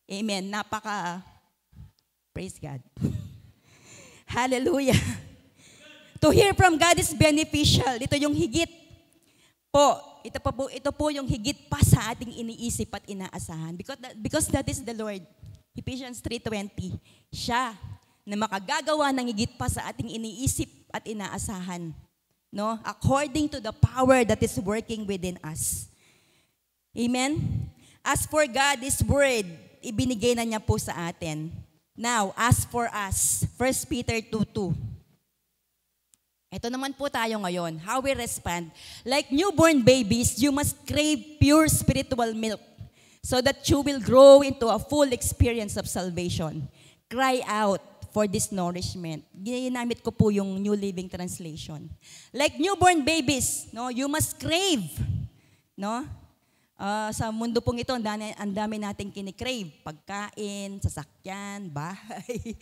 amen, praise God. Hallelujah. To hear from God is beneficial. Ito yung higit po. Ito po yung higit pa sa ating iniisip at inaasahan. Because that is the Lord. Ephesians 3:20. Siya na makagagawa ng higit pa sa ating iniisip at inaasahan. No? According to the power that is working within us. Amen? As for God, His word, ibinigay na niya po sa atin. Now, as for us, 1 Peter 2:2. Ito naman po tayo ngayon. How we respond. Like newborn babies, you must crave pure spiritual milk so that you will grow into a full experience of salvation. Cry out for this nourishment. Ginamit ko po yung New Living Translation. Like newborn babies, no, you must crave. No? Sa mundo pong ito, ang dami nating kinikrave. Pagkain, sasakyan, bahay.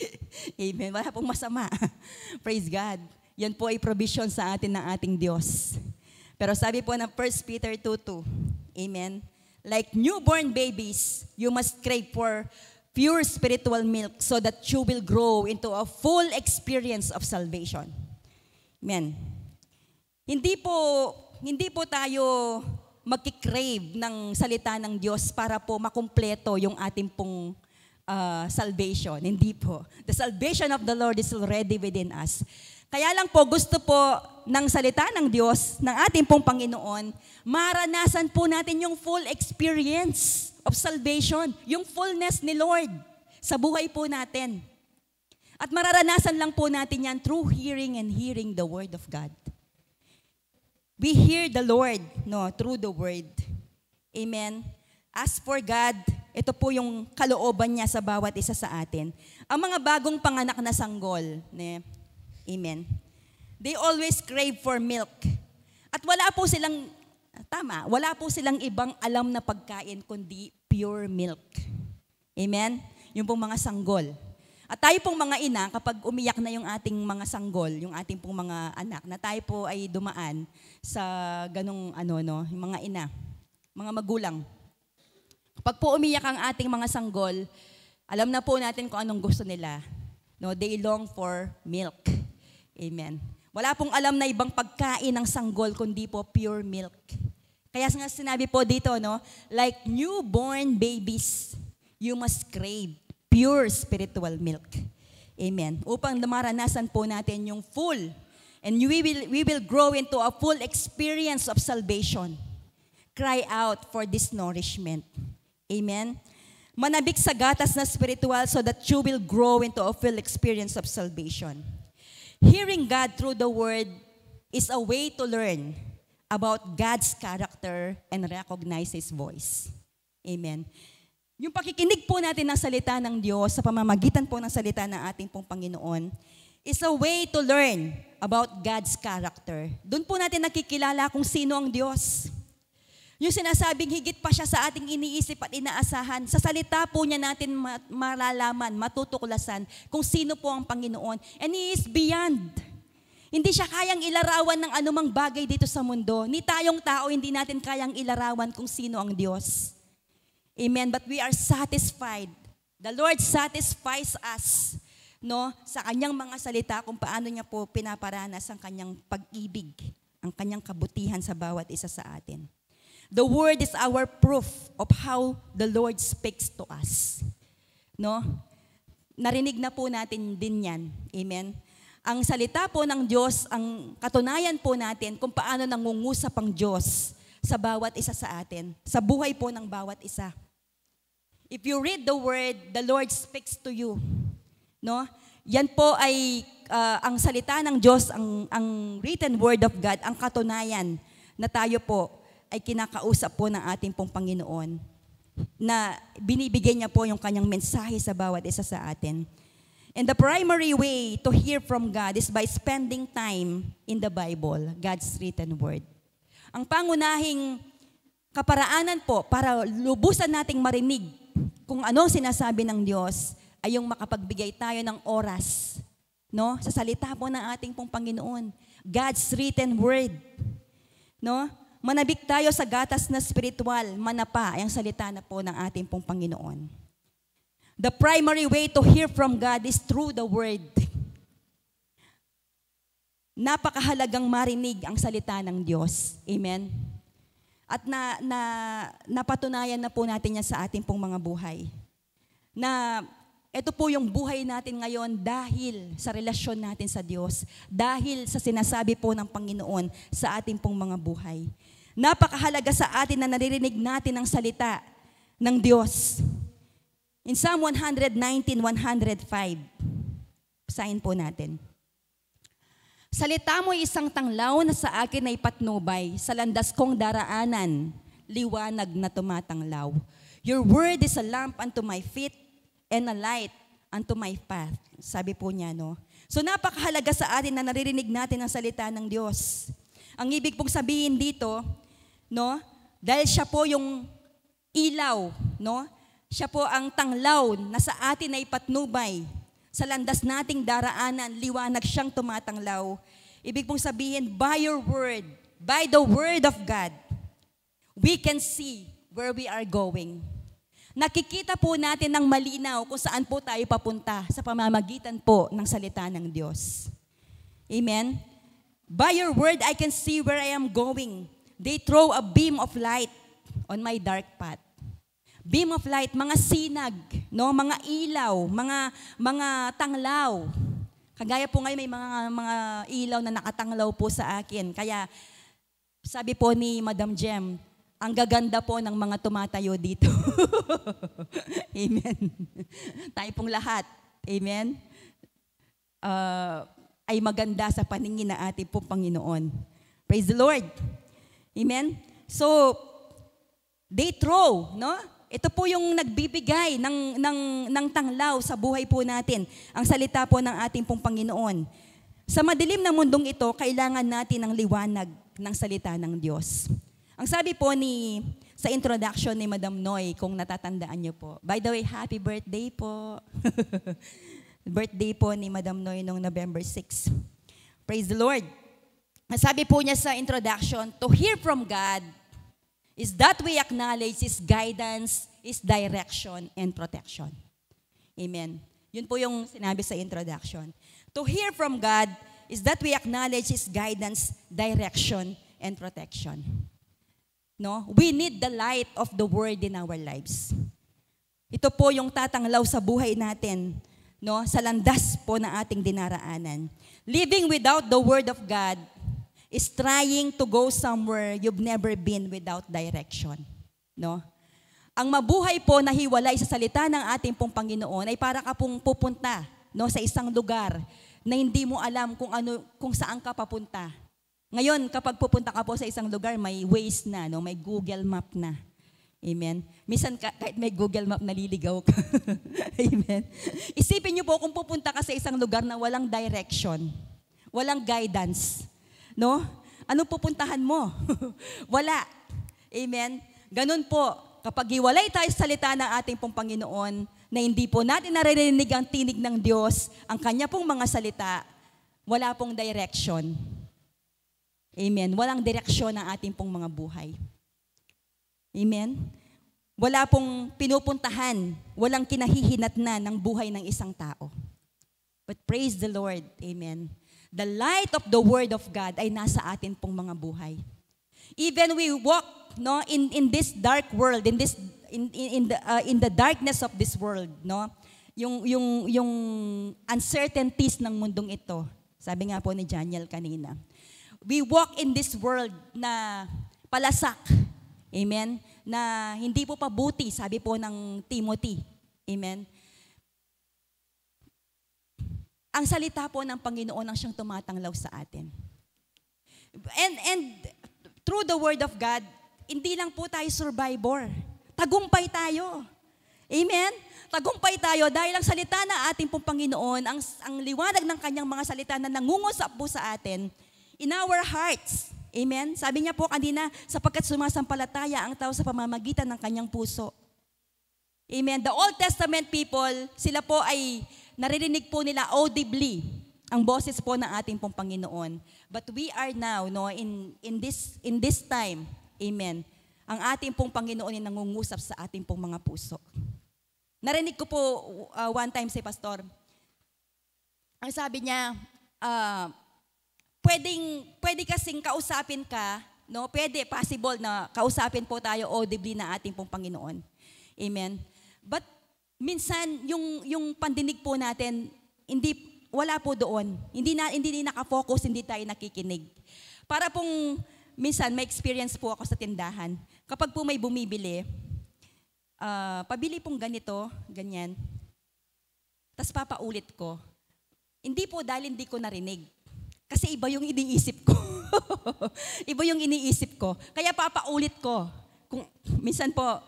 Amen. Wala pong masama. Praise God. Yan po ay provision sa atin ng ating Diyos. Pero sabi po ng 1 Peter 2:2, amen, like newborn babies, you must crave for pure spiritual milk so that you will grow into a full experience of salvation. Amen. Hindi po tayo magkikrave ng salita ng Diyos para po makumpleto yung ating pong salvation. Hindi po. The salvation of the Lord is already within us. Kaya lang po, gusto po ng salita ng Diyos, ng ating pong Panginoon, maranasan po natin yung full experience of salvation, yung fullness ni Lord sa buhay po natin. At mararanasan lang po natin yan through hearing and hearing the Word of God. We hear the Lord, no, through the Word. Amen. As for God, ito po yung kalooban niya sa bawat isa sa atin. Ang mga bagong panganak na sanggol, amen, they always crave for milk. At wala po silang ibang alam na pagkain kundi pure milk. Amen? Yung pong mga sanggol. At tayo pong mga ina, kapag umiyak na yung ating mga sanggol, yung ating pong mga anak, na tayo po ay dumaan sa ganong yung mga ina, mga magulang. Kapag po umiyak ang ating mga sanggol, alam na po natin kung anong gusto nila. No, they long for milk. Amen. Wala pong alam na ibang pagkain ng sanggol kundi po pure milk. Kaya nga sinabi po dito, no, like newborn babies, you must crave pure spiritual milk. Amen. Upang maranasan po natin yung full, and we will grow into a full experience of salvation. Cry out for this nourishment. Amen. Manabik sa gatas na spiritual so that you will grow into a full experience of salvation. Hearing God through the Word is a way to learn about God's character and recognize His voice. Amen. Yung pakikinig po natin ng salita ng Diyos sa pamamagitan po ng salita ng ating pong Panginoon, is a way to learn about God's character. Doon po natin nakikilala kung sino ang Diyos. Yung sinasabing higit pa siya sa ating iniisip at inaasahan, sa salita po niya natin malalaman, matutuklasan kung sino po ang Panginoon. And He is beyond. Hindi siya kayang ilarawan ng anumang bagay dito sa mundo. Ni tayong tao, hindi natin kayang ilarawan kung sino ang Diyos. Amen. But we are satisfied. The Lord satisfies us, no, sa kanyang mga salita kung paano niya po pinaparanas ang kanyang pag-ibig, ang kanyang kabutihan sa bawat isa sa atin. The Word is our proof of how the Lord speaks to us. No? Narinig na po natin din yan. Amen? Ang salita po ng Diyos, ang katunayan po natin kung paano nangungusap ang Diyos sa bawat isa sa atin, sa buhay po ng bawat isa. If you read the Word, the Lord speaks to you. No? Yan po ay ang salita ng Diyos, ang written Word of God, ang katunayan na tayo po ay kinakausap po ng ating pong Panginoon, na binibigay niya po yung kanyang mensahe sa bawat isa sa atin. And the primary way to hear from God is by spending time in the Bible, God's written Word. Ang pangunahing kaparaanan po para lubusan nating marinig kung ano sinasabi ng Diyos ay yung makapagbigay tayo ng oras, no, sa salita po ng ating pong Panginoon, God's written Word. No? Manabik tayo sa gatas na spiritual, manapa, ang salita na po ng ating pong Panginoon. The primary way to hear from God is through the Word. Napakahalagang marinig ang salita ng Diyos. Amen? At napatunayan na po natin yan sa ating pong mga buhay. Na ito po yung buhay natin ngayon dahil sa relasyon natin sa Diyos, dahil sa sinasabi po ng Panginoon sa ating pong mga buhay. Napakahalaga sa atin na naririnig natin ang salita ng Diyos. In Psalm 119:105, basahin po natin. Salita mo isang tanglaw na sa akin ay patnubay, sa landas kong daraanan, liwanag na tumatanglaw. Your word is a lamp unto my feet, and a light unto my path. Sabi po niya, no? So napakahalaga sa atin na naririnig natin ang salita ng Diyos. Ang ibig pong sabihin dito, no? Dahil siya po yung ilaw, no? Siya po ang tanglaw na sa atin ay patnubay. Sa landas nating daraanan, liwanag siyang tumatanglaw. Ibig pong sabihin, by your word, by the word of God, we can see where we are going. Nakikita po natin ng malinaw kung saan po tayo papunta sa pamamagitan po ng salita ng Diyos. Amen? By your word, I can see where I am going. They throw a beam of light on my dark path. Beam of light, mga sinag, no? Mga ilaw, mga tanglaw. Kagaya po ngayon may mga ilaw na nakatanglaw po sa akin. Kaya sabi po ni Madam Jem, ang gaganda po ng mga tumatayo dito. Amen. Tayo pong lahat, amen, ay maganda sa paningin na ating pong Panginoon. Praise the Lord. Amen. So, they throw, no? Ito po yung nagbibigay ng tanglaw sa buhay po natin. Ang salita po ng ating pong Panginoon. Sa madilim na mundong ito, kailangan natin ng liwanag ng salita ng Diyos. Ang sabi po sa introduction ni Madam Noy, kung natatandaan niyo po. By the way, happy birthday po. Birthday po ni Madam Noy noong November 6. Praise the Lord. Ang sabi po niya sa introduction, to hear from God is that we acknowledge His guidance, His direction, and protection. Amen. Yun po yung sinabi sa introduction. To hear from God is that we acknowledge His guidance, direction, and protection. No? We need the light of the Word in our lives. Ito po yung tatanglaw sa buhay natin, no? Sa landas po na ating dinaraanan. Living without the Word of God is trying to go somewhere you've never been without direction. No? Ang mabuhay po na hiwalay sa salita ng ating pong Panginoon ay para ka pong pupunta, no, sa isang lugar na hindi mo alam kung saan ka papunta. Ngayon, kapag pupunta ka po sa isang lugar, may Waze na, no? May Google Map na. Amen. Minsan kahit may Google Map, naliligaw ka. Amen. Isipin niyo po kung pupunta ka sa isang lugar na walang direction, walang guidance. No? Anong pupuntahan mo? Wala. Amen. Ganun po, kapag hiwalay tayo sa salita ng ating pong Panginoon, na hindi po natin naririnig ang tinig ng Diyos, ang Kanya pong mga salita, wala pong direction. Amen. Walang direksyon ang ating pong mga buhay. Amen? Wala pong pinupuntahan, walang kinahihinatnan ng buhay ng isang tao. But praise the Lord. Amen. The light of the Word of God ay nasa atin pong mga buhay. Even we walk in this dark world, in the darkness of this world, no? Yung uncertainties ng mundong ito. Sabi nga po ni Daniel kanina. We walk in this world na palasak. Amen? Na hindi po pabuti, sabi po ng Timothy. Amen? Ang salita po ng Panginoon ang siyang tumatanglaw sa atin. And through the Word of God, hindi lang po tayo survivor. Tagumpay tayo. Amen? Tagumpay tayo dahil ang salita na ating pong Panginoon, ang liwanag ng kanyang mga salita na nangungusap po sa atin, in our hearts. Amen? Sabi niya po kanina, sapagkat sumasampalataya ang tao sa pamamagitan ng kanyang puso. Amen? The Old Testament people, sila po ay naririnig po nila audibly ang boses po ng ating pong Panginoon. But we are now, in this time, amen, ang ating pong Panginoon ay nangungusap sa ating pong mga puso. Narinig ko po one time si Pastor, ang sabi niya, pwede kasing kausapin ka, no? Pwede, possible na kausapin po tayo audibly na ating pong Panginoon. Amen. But minsan yung pandinig po natin wala po doon. Hindi naka-focus, hindi tayo nakikinig. Para pong minsan may experience po ako sa tindahan. Kapag po may bumibili, pabili pong ganito, ganyan. Tas papaulit ko. Hindi po dahil hindi ko narinig. Kasi iba yung iniisip ko. Iba yung iniisip ko. Kaya papaulit ko. Minsan po,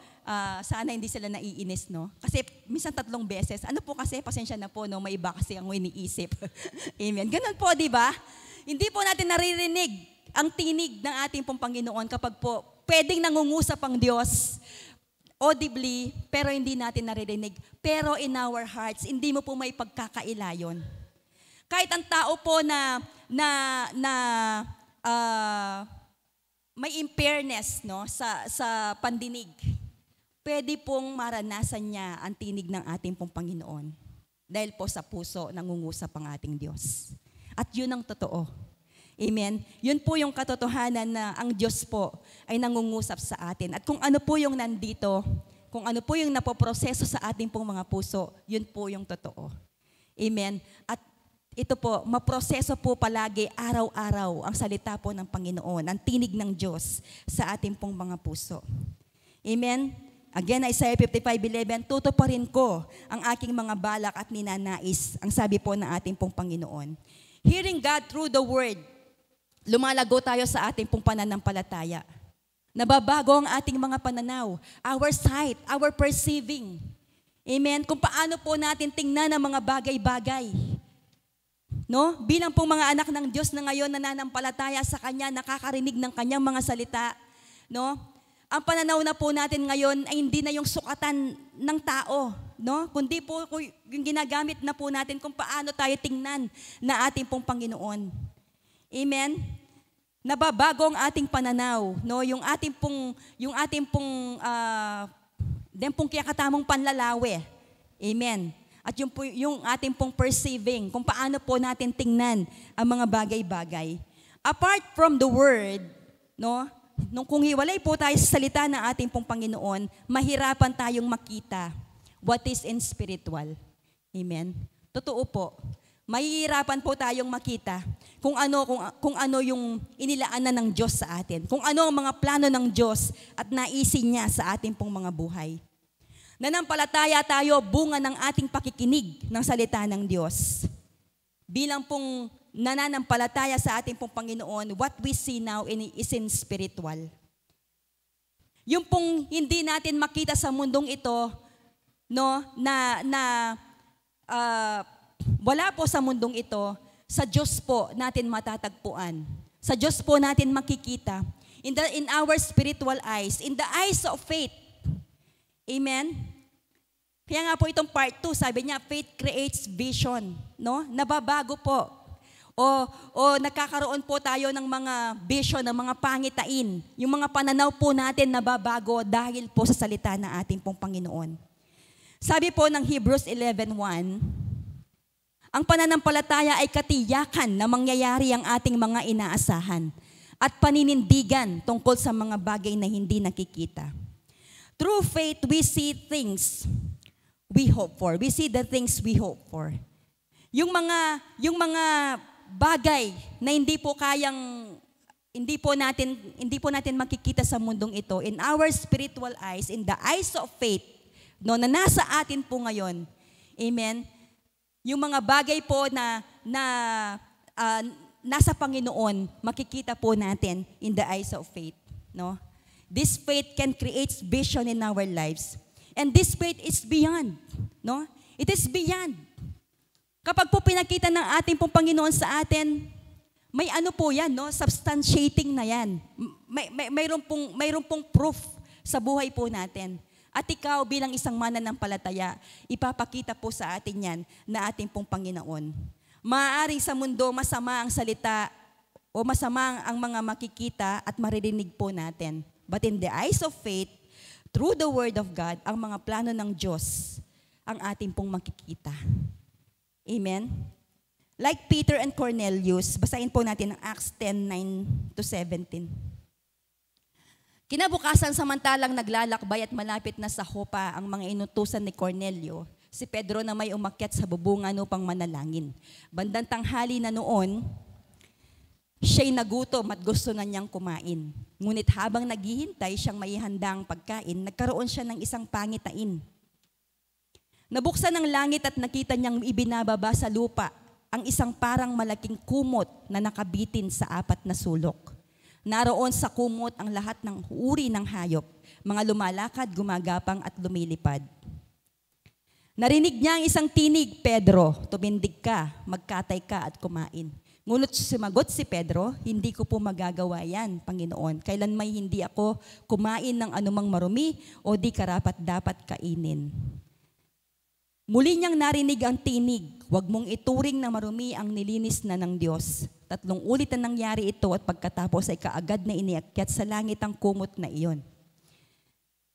sana hindi sila naiinis, no? Kasi minsan 3 beses. Ano po kasi, pasensya na po, no? May iba kasi ang iniisip. Amen. Ganun po, di ba? Hindi po natin naririnig ang tinig ng ating pong Panginoon kapag po pwedeng nangungusap ang Diyos audibly, pero hindi natin naririnig. Pero in our hearts, hindi mo po may pagkakaila yun. Kahit ang tao po na may impairness, no, sa pandinig, pwede pong maranasan niya ang tinig ng ating pong Panginoon. Dahil po sa puso nangungusap ang ating Diyos. At yun ang totoo. Amen? Yun po yung katotohanan na ang Diyos po ay nangungusap sa atin. At kung ano po yung nandito, kung ano po yung napoproseso sa ating pong mga puso, yun po yung totoo. Amen? At ito po, maproseso po palagi araw-araw ang salita po ng Panginoon, ang tinig ng Diyos sa ating pong mga puso. Amen? Again, Isaiah 55:11, tutuparin ko ang aking mga balak at ninanais, ang sabi po ng ating pong Panginoon. Hearing God through the Word, lumalago tayo sa ating pong pananampalataya. Nababago ang ating mga pananaw, our sight, our perceiving. Amen? Kung paano po natin tingnan ang mga bagay-bagay. No? Bilang pong mga anak ng Diyos na ngayon nananampalataya sa Kanya, nakakarinig ng Kanyang mga salita, no? Ang pananaw na po natin ngayon ay hindi na yung sukatan ng tao, no? Kundi po yung ginagamit na po natin kung paano tayo tingnan na ating pong Panginoon. Amen? Nababago ang ating pananaw, no? Yung ating pong kiyakatamong panlalawi. Amen? At yung ating pong perceiving, kung paano po natin tingnan ang mga bagay-bagay. Apart from the Word, no? Kung hiwalay po tayo sa salita ng ating pong Panginoon, mahirapan tayong makita what is in spiritual. Amen? Totoo po. Mahihirapan po tayong makita kung ano yung inilaanan ng Diyos sa atin. Kung ano ang mga plano ng Diyos at naisin niya sa ating pong mga buhay. Nanampalataya tayo bunga ng ating pakikinig ng salita ng Diyos. Bilang pong nananampalataya sa ating pong Panginoon, what we see now is in spiritual. yung pong hindi natin makita sa mundong ito, no, wala po sa mundong ito, sa Diyos po natin matatagpuan. Sa Diyos po natin makikita. In our spiritual eyes, in the eyes of faith. Amen? Kaya nga po itong part 2, sabi niya, faith creates vision. No? Nababago po. O nakakaroon po tayo ng mga vision, ng mga pangitain. Yung mga pananaw po natin nababago dahil po sa salita ng ating pong Panginoon. Sabi po ng Hebrews 11:1, ang pananampalataya ay katiyakan na mangyayari ang ating mga inaasahan at paninindigan tungkol sa mga bagay na hindi nakikita. Through faith, we see things we hope for. We see the things we hope for. Yung mga bagay na hindi po natin makikita sa mundong ito, in our spiritual eyes, in the eyes of faith, no, na nasa atin po ngayon. Amen. Yung mga bagay po na nasa Panginoon, makikita po natin in the eyes of faith, no? This faith can create vision in our lives. And this faith is beyond, no? It is beyond. Kapag po pinakita ng ating pong Panginoon sa atin, may ano po yan, no? Substantiating na yan. Mayroon pong proof sa buhay po natin. At ikaw bilang isang mananampalataya, ipapakita po sa atin yan na ating pong Panginoon. Maaaring sa mundo masama ang salita o masama ang mga makikita at maririnig po natin. But in the eyes of faith, through the Word of God, ang mga plano ng Diyos ang ating pong makikita. Amen? Like Peter and Cornelius, basahin po natin ang Acts 10:9-17. Kinabukasan samantalang naglalakbay at malapit na sa Jopa ang mga inutusan ni Cornelio, si Pedro na may umakyat sa bubungan upang manalangin. Bandang tanghali na noon, siya'y nagutom at gusto na niyang kumain. Ngunit habang naghihintay siyang maihandang pagkain, nagkaroon siya ng isang pangitain. Nabuksan ang langit at nakita niyang ibinababa sa lupa ang isang parang malaking kumot na nakabitin sa 4 na sulok. Naroon sa kumot ang lahat ng uri ng hayop, mga lumalakad, gumagapang at lumilipad. Narinig niya ang isang tinig, Pedro, tumindig ka, magkatay ka at kumain. Ngunit sumagot si Pedro, hindi ko po magagawa yan, Panginoon. Kailan may hindi ako kumain ng anumang marumi o di karapat-dapat kainin. Muli niyang narinig ang tinig, huwag mong ituring na marumi ang nilinis na ng Diyos. 3 ulit na nangyari ito at pagkatapos ay kaagad na iniakyat sa langit ang kumot na iyon.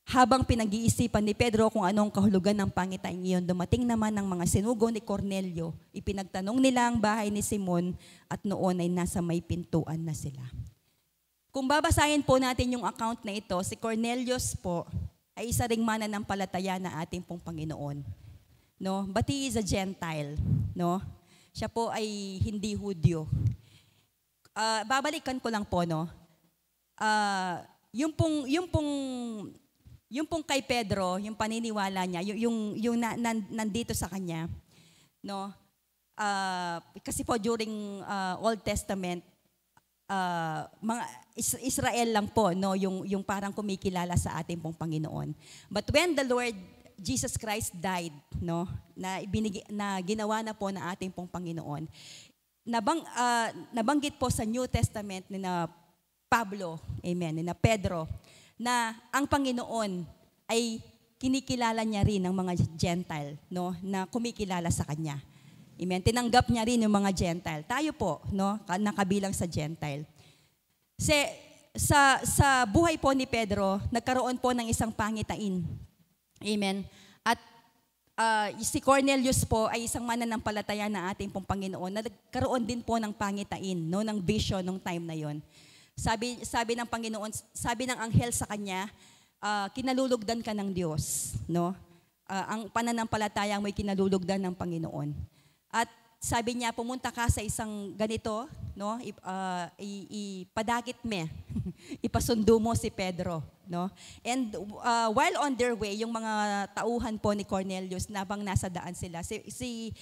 Habang pinag-iisipan ni Pedro kung anong kahulugan ng pangitain iyon, dumating naman ang mga sinugo ni Cornelio. Ipinagtanong nila ang bahay ni Simon at noon ay nasa may pintuan na sila. Kung babasahin po natin yung account na ito, si Cornelius po ay isa ring mananampalataya na ating pong Panginoon. No? But he is a Gentile. No? Siya po ay hindi Hudyo. Babalikan ko lang po, no? Yung pong kay Pedro, yung paniniwala niya, yung nandito sa kanya, no? Kasi po during Old Testament, mga Israel lang po, no, yung parang kumikilala sa ating pong Panginoon. But when the Lord Jesus Christ died, no, na ginawa na po na ating pong Panginoon, nabanggit po sa New Testament ni na Pablo, amen, ni na Pedro, na ang Panginoon ay kinikilala niya rin ng mga Gentile, no, na kumikilala sa Kanya. Amen. Tinanggap niya rin yung mga Gentile. Tayo po, no, nakabilang sa Gentile. Sa buhay po ni Pedro, nagkaroon po ng isang pangitain. Amen. At si Cornelius po ay isang mananampalataya na ating pong Panginoon na nagkaroon din po ng pangitain, no, ng vision nung time na yon. Sabi ng Panginoon, sabi ng anghel sa kanya, kinalulugdan ka ng Diyos, no? Ang pananampalataya mo'y kinalulugdan ng Panginoon. At sabi niya, pumunta ka sa isang ganito, no? Ipadakit me. Ipasundo mo si Pedro, no? And while on their way, yung mga tauhan po ni Cornelius, nabang nasa daan sila, si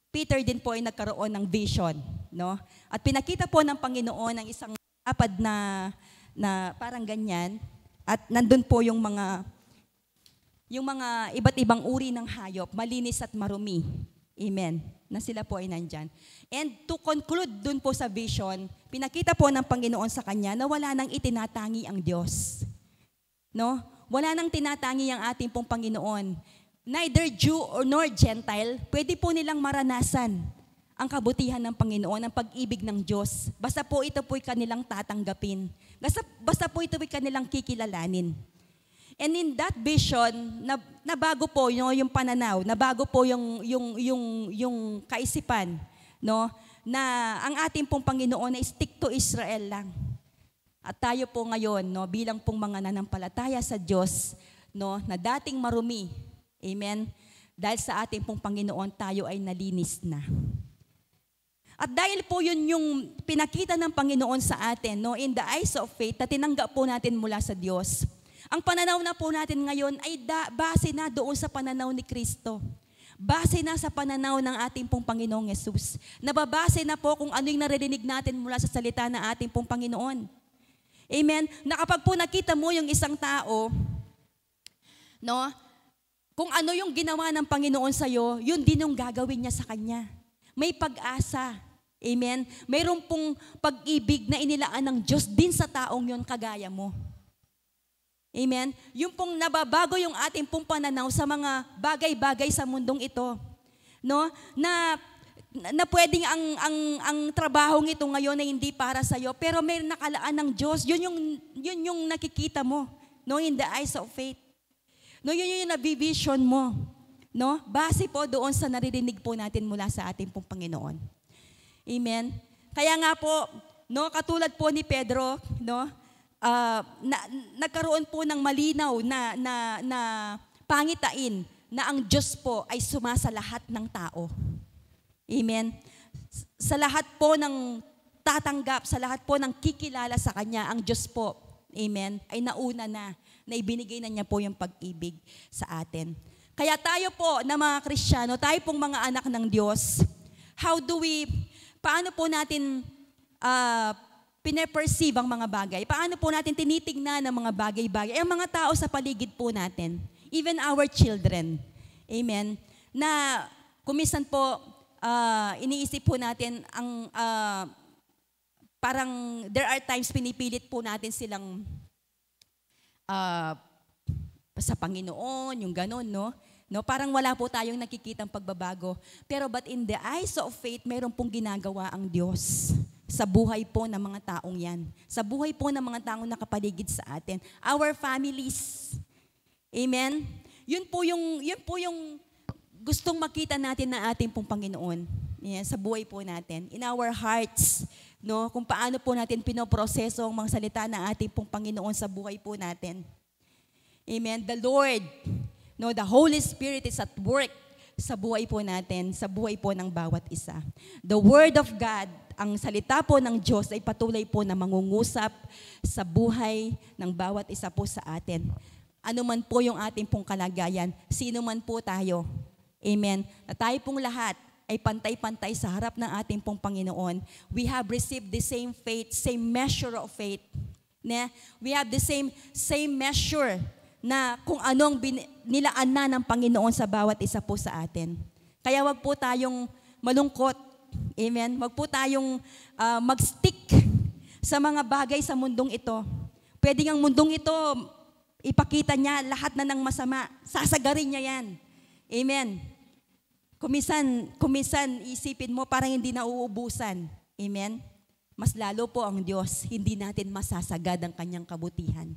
Peter din po ay nagkaroon ng vision, no? At pinakita po ng Panginoon ang isang lapad na parang ganyan, At nandun po yung mga iba't ibang uri ng hayop, malinis at marumi. Amen. Na sila po ay nandyan. And to conclude dun po sa vision, pinakita po ng Panginoon sa kanya na wala nang itinatangi ang Diyos. No? Wala nang tinatangi ang ating pong Panginoon. Neither Jew or nor Gentile, pwede po nilang maranasan ang kabutihan ng Panginoon, ang pag-ibig ng Diyos. Basta po ito po'y kanilang tatanggapin. Basta po ito po'y kanilang kikilalanin. And in that vision, nabago po yung pananaw, nabago po yung kaisipan, no? Na ang ating pong Panginoon ay stick to Israel lang. At tayo po ngayon, no, bilang pong mga nanampalataya sa Diyos, no, na dating marumi, amen, dahil sa ating pong Panginoon, tayo ay nalinis na. At dahil po yun yung pinakita ng Panginoon sa atin, no, in the eyes of faith, na tinanggap po natin mula sa Diyos, ang pananaw na po natin ngayon ay base na doon sa pananaw ni Kristo. Base na sa pananaw ng ating pong Panginoong Yesus. Nababase na po kung ano yung naririnig natin mula sa salita ng ating pong Panginoon. Amen? Na kapag po nakita mo yung isang tao, no, kung ano yung ginawa ng Panginoon sa'yo, yun din yung gagawin niya sa kanya. May pag-asa. Amen? Mayroon pong pag-ibig na inilaan ng Diyos din sa taong yun kagaya mo. Amen? Yung pong nababago yung ating pong pananaw sa mga bagay-bagay sa mundong ito. No? Na pwedeng ang trabahong ito ngayon na hindi para sa iyo, pero may nakalaan ng Diyos. Yun yung nakikita mo, no, in the eyes of faith. No, yun yung nabivision mo, no? Base po doon sa naririnig po natin mula sa ating pong Panginoon. Amen. Kaya nga po, no, katulad po ni Pedro, no, nagkaroon po ng malinaw na pangitain na ang Diyos po ay sumasalahat ng tao. Amen. Sa lahat po ng tatanggap, sa lahat po ng kikilala sa Kanya, ang Diyos po, amen, ay nauna na ibinigay na niya po yung pag-ibig sa atin. Kaya tayo po na mga Kristiyano, tayo pong mga anak ng Diyos, paano po natin pineperceive ang mga bagay? Paano po natin tinitignan ang mga bagay-bagay? Ang mga tao sa paligid po natin, even our children, amen, na kumisan po, iniisip po natin parang there are times pinipilit po natin silang sa Panginoon, yung ganon, no? No, parang wala po tayong nakikitang pagbabago. Pero but in the eyes of faith, meron pong ginagawa ang Diyos sa buhay po ng mga taong yan. Sa buhay po ng mga taong nakapaligid sa atin. Our families. Amen? Yun po yung gustong makita natin na ating pong Panginoon, yeah, sa buhay po natin, in our hearts, no, kung paano po natin pinoproseso ang mga salita ng ating pong Panginoon sa buhay po natin. Amen. The Lord, no, the Holy Spirit is at work sa buhay po natin, sa buhay po ng bawat isa. The Word of God, ang salita po ng Diyos ay patuloy po na mangungusap sa buhay ng bawat isa po sa atin. Ano man po yung ating pong kalagayan, sino man po tayo. Amen. Na tayo pong lahat ay pantay-pantay sa harap ng ating pong Panginoon. We have received the same faith, same measure of faith. We have the same measure na kung anong nilaan na ng Panginoon sa bawat isa po sa atin. Kaya wag po tayong malungkot. Amen. Wag po tayong mag-stick sa mga bagay sa mundong ito. Pwede ang mundong ito, ipakita niya lahat na ng masama. Sasagarin niya yan. Amen. Kumisan isipin mo parang hindi na uubusan. Amen. Mas lalo po ang Diyos, hindi natin masasagad ang kanyang kabutihan.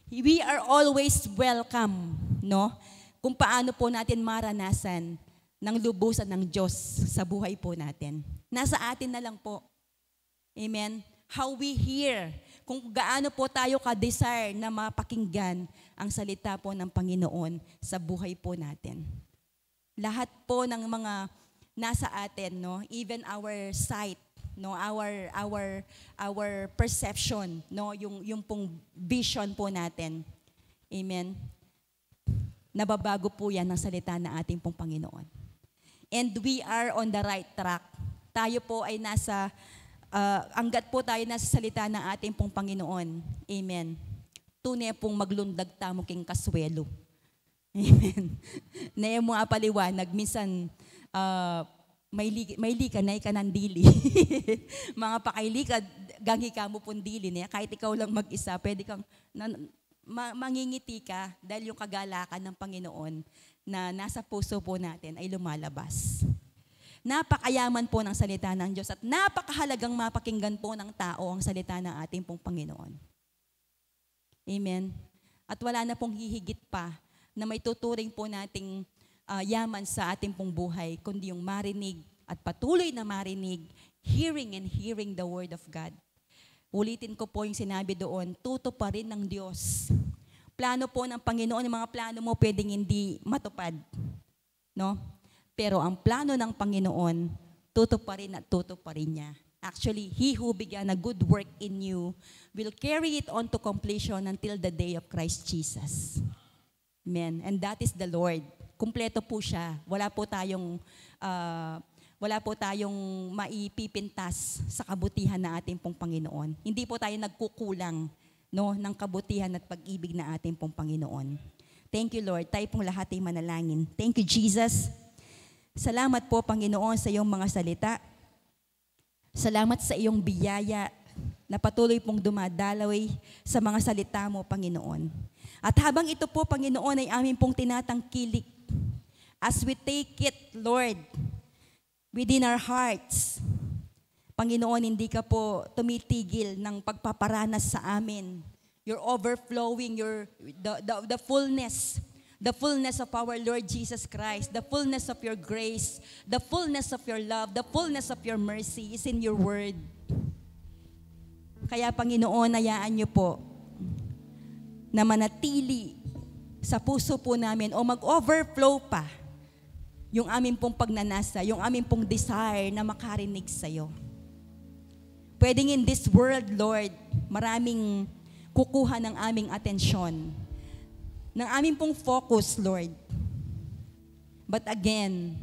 We are always welcome, no? Kung paano po natin maranasan ng lubusan ng Diyos sa buhay po natin. Nasa atin na lang po. Amen. How we hear, kung gaano po tayo ka-desire na mapakinggan ang salita po ng Panginoon sa buhay po natin. Lahat po ng mga nasa atin, no, even our sight, no, our perception, no, yung pong vision po natin. Amen. Nababago po yan ng salita ng ating pong Panginoon. And we are on the right track. Tayo po ay hanggat po tayo nasa salita ng ating pong Panginoon. Amen. tunay pong maglundag tamo king kaswelo. Amen. Na yung mga paliwanag, minsan, may lika na ikanandili. Mga pakailika, gangi ka mo pundili niya. Kahit ikaw lang mag-isa, pwede kang mangingiti ka dahil yung kagalakan ng Panginoon na nasa puso po natin ay lumalabas. Napakayaman po ng salita ng Diyos at napakahalagang mapakinggan po ng tao ang salita ng ating pong Panginoon. Amen. At wala na pong hihigit pa na may tuturing po nating yaman sa ating pong buhay, kundi yung marinig at patuloy na marinig, hearing and hearing the Word of God. Ulitin ko po yung sinabi doon, tutuparin ng Diyos. Plano po ng Panginoon, yung mga plano mo pwedeng hindi matupad. No? Pero ang plano ng Panginoon, tutuparin at tutuparin niya. Actually, He who began a good work in you will carry it on to completion until the day of Christ Jesus. Amen. And that is the Lord. Kumpleto po siya. Wala po tayong maipipintas sa kabutihan na ating pong Panginoon. Hindi po tayo nagkukulang, no, ng kabutihan at pag-ibig na ating pong Panginoon. Thank you, Lord. Tayo pong lahat ay manalangin. Thank you, Jesus. Salamat po, Panginoon, sa iyong mga salita. Salamat sa iyong biyaya na patuloy pong dumadaloy sa mga salita mo, Panginoon. At habang ito po, Panginoon, ay amin pong tinatangkilik, as we take it, Lord, within our hearts, Panginoon, hindi ka po tumitigil ng pagpaparanas sa amin. You're overflowing, the fullness of our Lord Jesus Christ, the fullness of your grace, the fullness of your love, the fullness of your mercy is in your word. Kaya, Panginoon, hayaan niyo po na manatili sa puso po namin o mag-overflow pa yung aming pong pagnanasa, yung aming pong desire na makarinig sa'yo. Pwedeng in this world, Lord, maraming kukuha ng aming atensyon, ng aming pong focus, Lord. But again,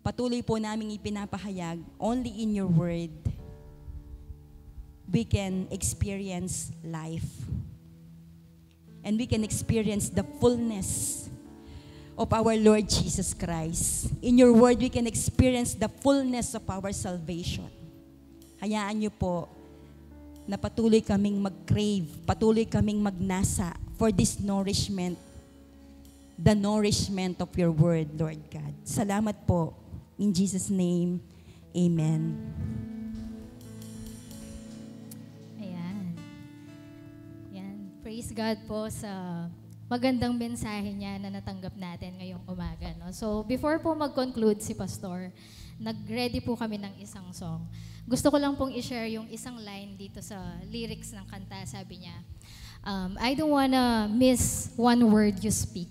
patuloy po namin ipinapahayag, only in your word, we can experience life. And we can experience the fullness of our Lord Jesus Christ. In your word, we can experience the fullness of our salvation. Hayaan niyo po na patuloy kaming mag-crave, patuloy kaming magnasa for this nourishment, the nourishment of your word, Lord God. Salamat po. In Jesus' name, amen. Praise God po sa magandang mensahe niya na natanggap natin ngayong umaga. No? So, before po mag-conclude si Pastor, nag-ready po kami ng isang song. Gusto ko lang pong i-share yung isang line dito sa lyrics ng kanta. Sabi niya, I don't wanna miss one word you speak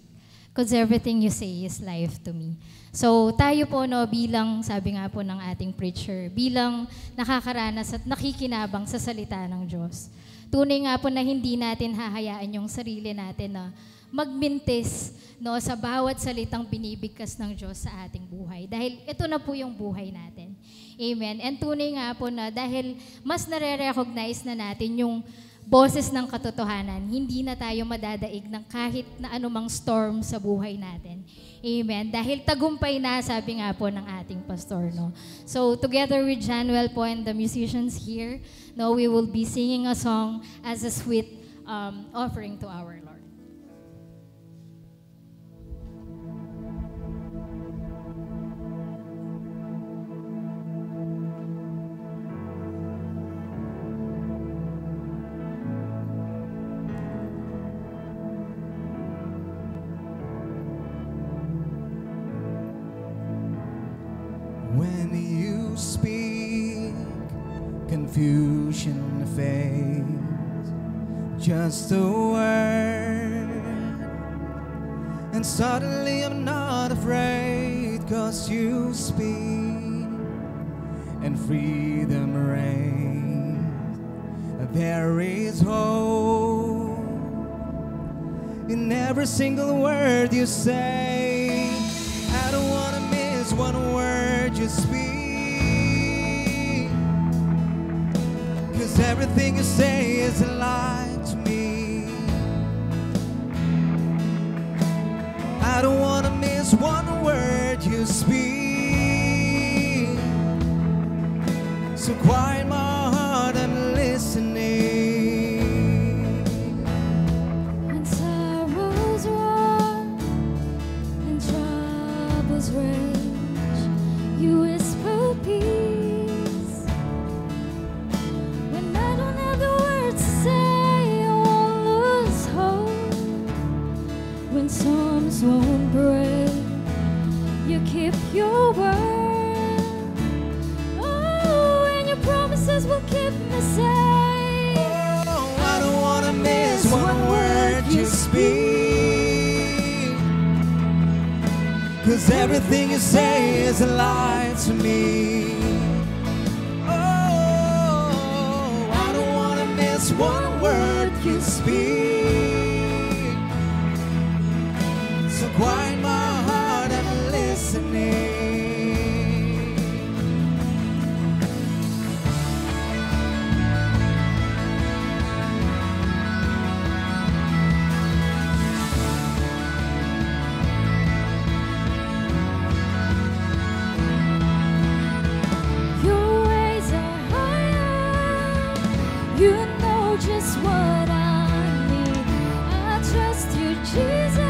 because everything you say is life to me. So, tayo po, no, bilang, sabi nga po ng ating preacher, bilang nakakaranas at nakikinabang sa salita ng Diyos, tunay nga po na hindi natin hahayaan yung sarili natin na magmintis, no, sa bawat salitang binibigkas ng Diyos sa ating buhay. Dahil ito na po yung buhay natin. Amen. And tunay nga po na dahil mas nare-recognize na natin yung boses ng katotohanan, hindi na tayo madadaig ng kahit na anumang storm sa buhay natin. Amen. Dahil tagumpay na, sabi nga po ng ating pastor, no. So, together with Januel po and the musicians here, no, we will be singing a song as a sweet offering to our Lord. When you speak, confusion fades, just a word, and suddenly I'm not afraid, 'cause you speak, and freedom reigns. There is hope in every single word you say. I don't wanna miss one word you speak, 'cause everything you say is alive to me. I don't want to miss one word you speak. So quiet my heart, I'm listening. When sorrows roar and troubles rage, you whisper peace. When I don't have the words to say, I won't lose hope. When storms won't break, you keep your word. Oh, and your promises will keep me safe. Oh, I don't want to miss one word you speak. 'Cause everything you say is a lie to me. Oh, I don't want to miss one word you speak. So quiet my heart, I'm listening. Your ways are higher. You know just what I need. I trust you, Jesus.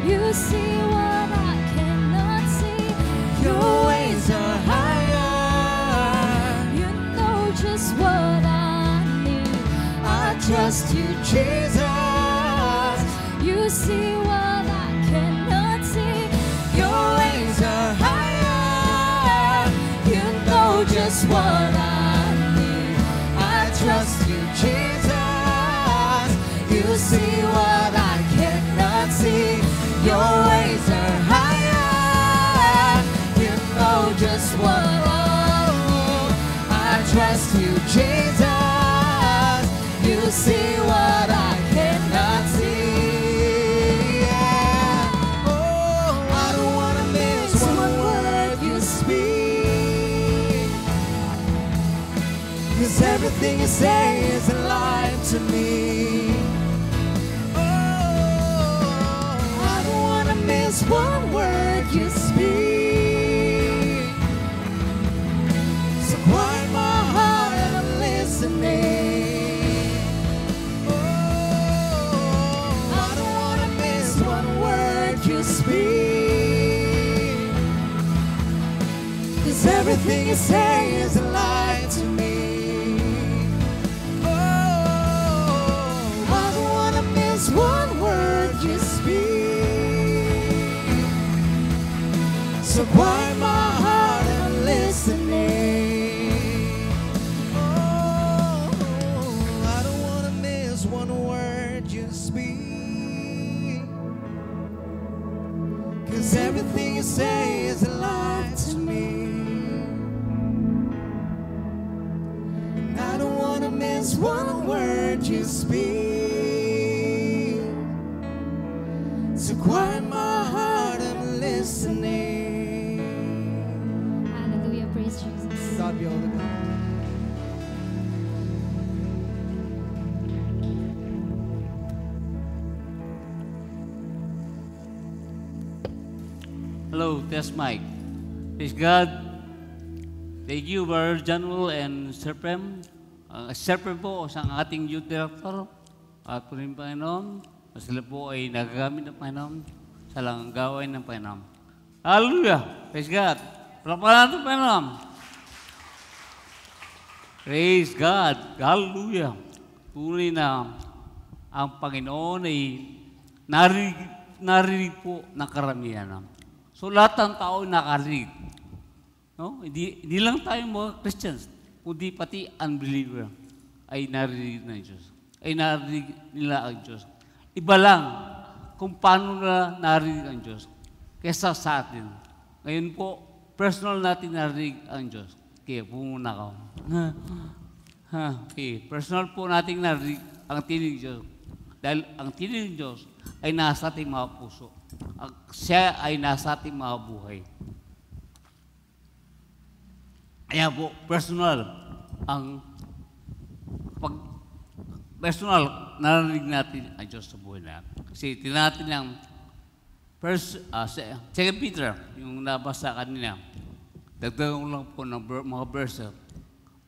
You see what I cannot see. Your ways are higher. You know just what I need. I trust you, Jesus. You see what I cannot see. Your ways are higher. You know just what I need. I trust you, Jesus. You see what I cannot see. Your ways are higher. You know just what I need. I trust you, Jesus. You see what I cannot see. Yeah. Oh, I don't want to miss one word you speak. 'Cause everything you say is a lie to me. Oh, I don't want to miss one word you speak. So quiet my heart and I'm listening. Oh, I don't want to miss one word you speak. 'Cause everything you say is a lie to me. Oh, I don't want to miss one word you speak. So quiet my heart and I'm listening. Oh, I don't want to miss one word you speak. 'Cause everything you say is a lie to me. And I don't want to miss one word you speak. So quiet my heart, I'm listening. Hallelujah. Praise Jesus. God be all the glory. Hello, test mic. Praise God. Thank you, Brother General and Serpem. Serpem po sa ating youth director at po rin Panginoon. Sila po ay nagagamit ng Panginoon sa lang gawain ng Panginoon. Hallelujah! Praise God! Palapalan natin Panginoon. Praise God! Hallelujah! Tunay na ang Panginoon ay narinig po ng karamihan. So lahat ng tao ay nakarinig. No? Hindi lang tayo mga Christians, kundi pati unbeliever ay narinig ng Diyos. Ay narinig nila ang Diyos. Iba lang kung paano na narinig ang Diyos kesa sa atin. Ngayon po, personal natin narinig ang Diyos. Okay, pumuna ka. Okay, personal po natin narinig ang tinig Diyos. Dahil ang tinig Diyos ay nasa ating mga puso. Siya ay nasa ating mga buhay. Kaya po, personal narinig natin ang Diyos sa buhay natin. Kasi tinatin lang Second Peter, yung nabasa kanina. Dagdagan ko lang po ng mga verse.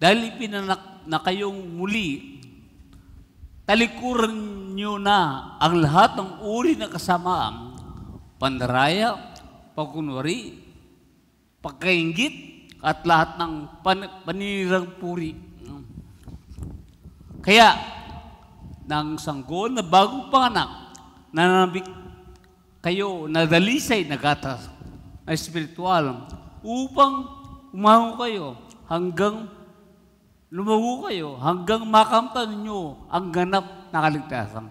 Dahil ipinanak na kayong muli, talikuran nyo na ang lahat ng uri ng kasamaan, pandaraya, pagkunwari, pagkainggit, at lahat ng paninirang puri. Kaya, ng sanggol na bagong panganak, nananabik kayo na dalisay na gatas na espiritual upang umango kayo hanggang lumago kayo hanggang makamtan ninyo ang ganap na kaligtasan.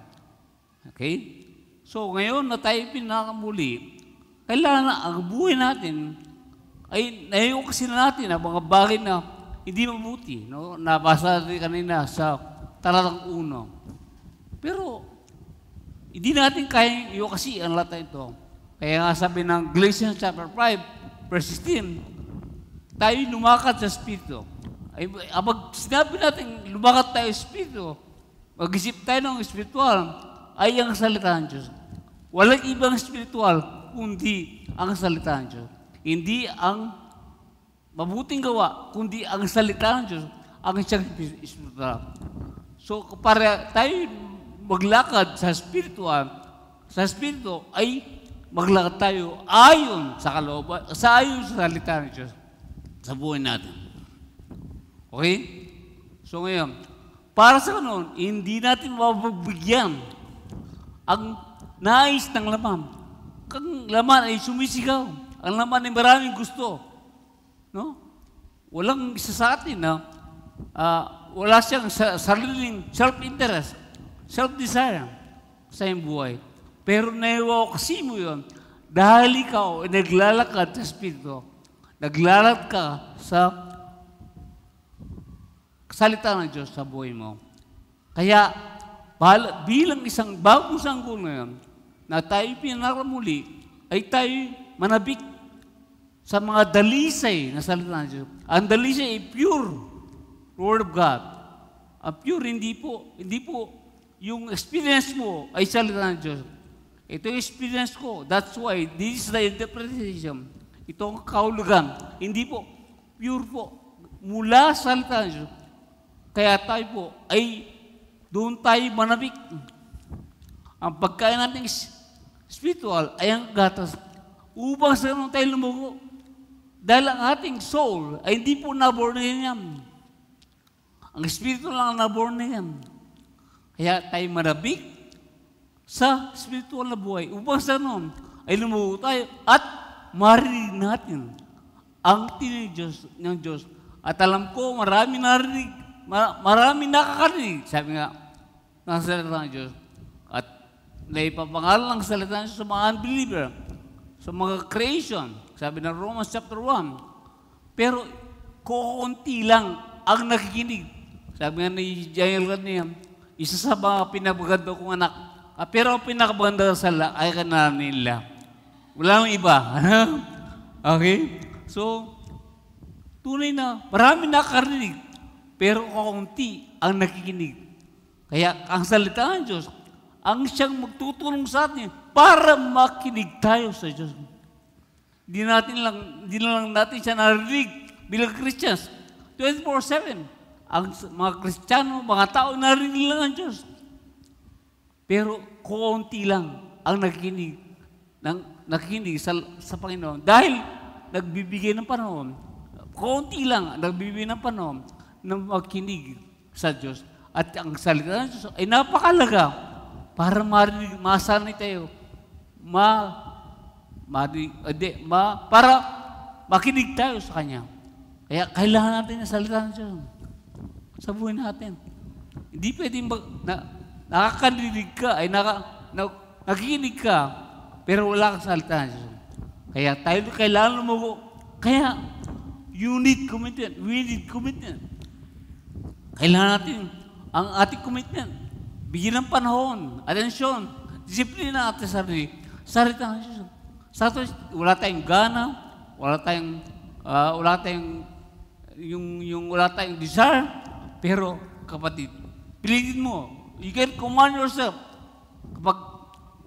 Okay? So ngayon na tayo pinakamuli, kailangan na ang buhay natin ay naiyo kasi natin ang mga bagay na hindi mabuti. No? Nabasa natin kanina sa talatang 1. Pero hindi natin kayang iyo kasi ang lahat ito. Kaya nga sabi ng Galatians chapter 5, verse 16, tayo lumakad sa Espiritu. Ay, pag sinabi natin lumakad tayo sa Espiritu, mag-isip tayo ng espiritual, ay ang salita ng Diyos. Walang ibang espiritual, kundi ang salita ng Diyos. Hindi ang mabuting gawa, kundi ang salita ng Diyos, ang isang espiritual. So, para tayo maglakad sa spiritual, sa spirito ay maglakad tayo ayon sa kalooban, ayon sa salita ng Diyos sa buhay natin. Okay? So ngayon, para sa ganun, hindi natin mapagbigyan ang nais ng laman. Ang laman ay sumisigaw. Ang laman ay maraming gusto. No? Walang isa sa atin na wala siyang sariling self-interest, self-desire sa iyong buhay. Pero naiwakasi mo yun dahil ikaw ay naglalakad sa Espiritu. Naglalakad ka sa salita ng Diyos sa buhay mo. Kaya, bilang isang bagong sanggol ngayon, na tayo pinaramuli, ay tayo manabik sa mga dalisay na salita ng Diyos. Ang dalisay ay pure Word of God. Ang pure, hindi po yung experience mo ay salita ng Diyos. Ito yung experience ko. That's why this is the interpretation. Ito ang kahulugan. Hindi po, pure po. Mula sa salita ng Diyos. Kaya tayo po ay doon tayo manabik. Ang pagkain natin spiritual ay ang gatas. Upang sa ganun tayo lumugo. Dahil ang ating soul ay hindi po na-born yan. Ang espiritu lang ang na-born yan. Kaya tayo manabik sa spiritual na buhay. Upang sa ganun ay lumugo tayo at marinig natin ang tinig ng Diyos. At alam ko, marami nakakarinig. Sabi nga, ng salita ng Diyos. At naipapangalan ng salita ng Diyos sa mga unbeliever, sa mga creation. Sabi ng Romans chapter 1. Pero, kukunti lang ang nakikinig. Sabi nga ni Daniel kanina, isa sa mga pinabaganda kong anak. Pero ang pinakabaganda sa ay kanana nila. Wala nang iba. Okay? So, tunay na, marami nakakarinig. Pero kaunti ang nakikinig. Kaya ang salita ng Diyos, ang siyang magtutulong sa atin para makinig tayo sa Diyos. Hindi na lang natin siya narinig bilang Christians. 24/7. Ang mga Kristiyano, mga tao, narinig lang ang Diyos. Pero kaunti lang ang nakikinig sa Panginoon. Dahil nagbibigay ng panahon, kaunti lang nagbibigay ng panahon na magkinig sa Diyos. At ang salita ng Diyos ay napakalaga para masanay tayo, para makinig tayo sa Kanya. Kaya kailangan natin ang salita ng Diyos sa buhay natin. Hindi pwedeng nakakarinig ka, nakikinig ka, pero wala kang salita ng Diyos. Kaya tayo kailangan lumugo. Kaya, you need commitment. We need commitment. Kailangan natin ang ating commitment. Bigyan ng panahon, atensyon, disiplina natin sa sarili. Salita ng Diyos. Wala tayong gana, wala tayong desire. Pero, kapatid, pilitin mo. You can command yourself. Kapag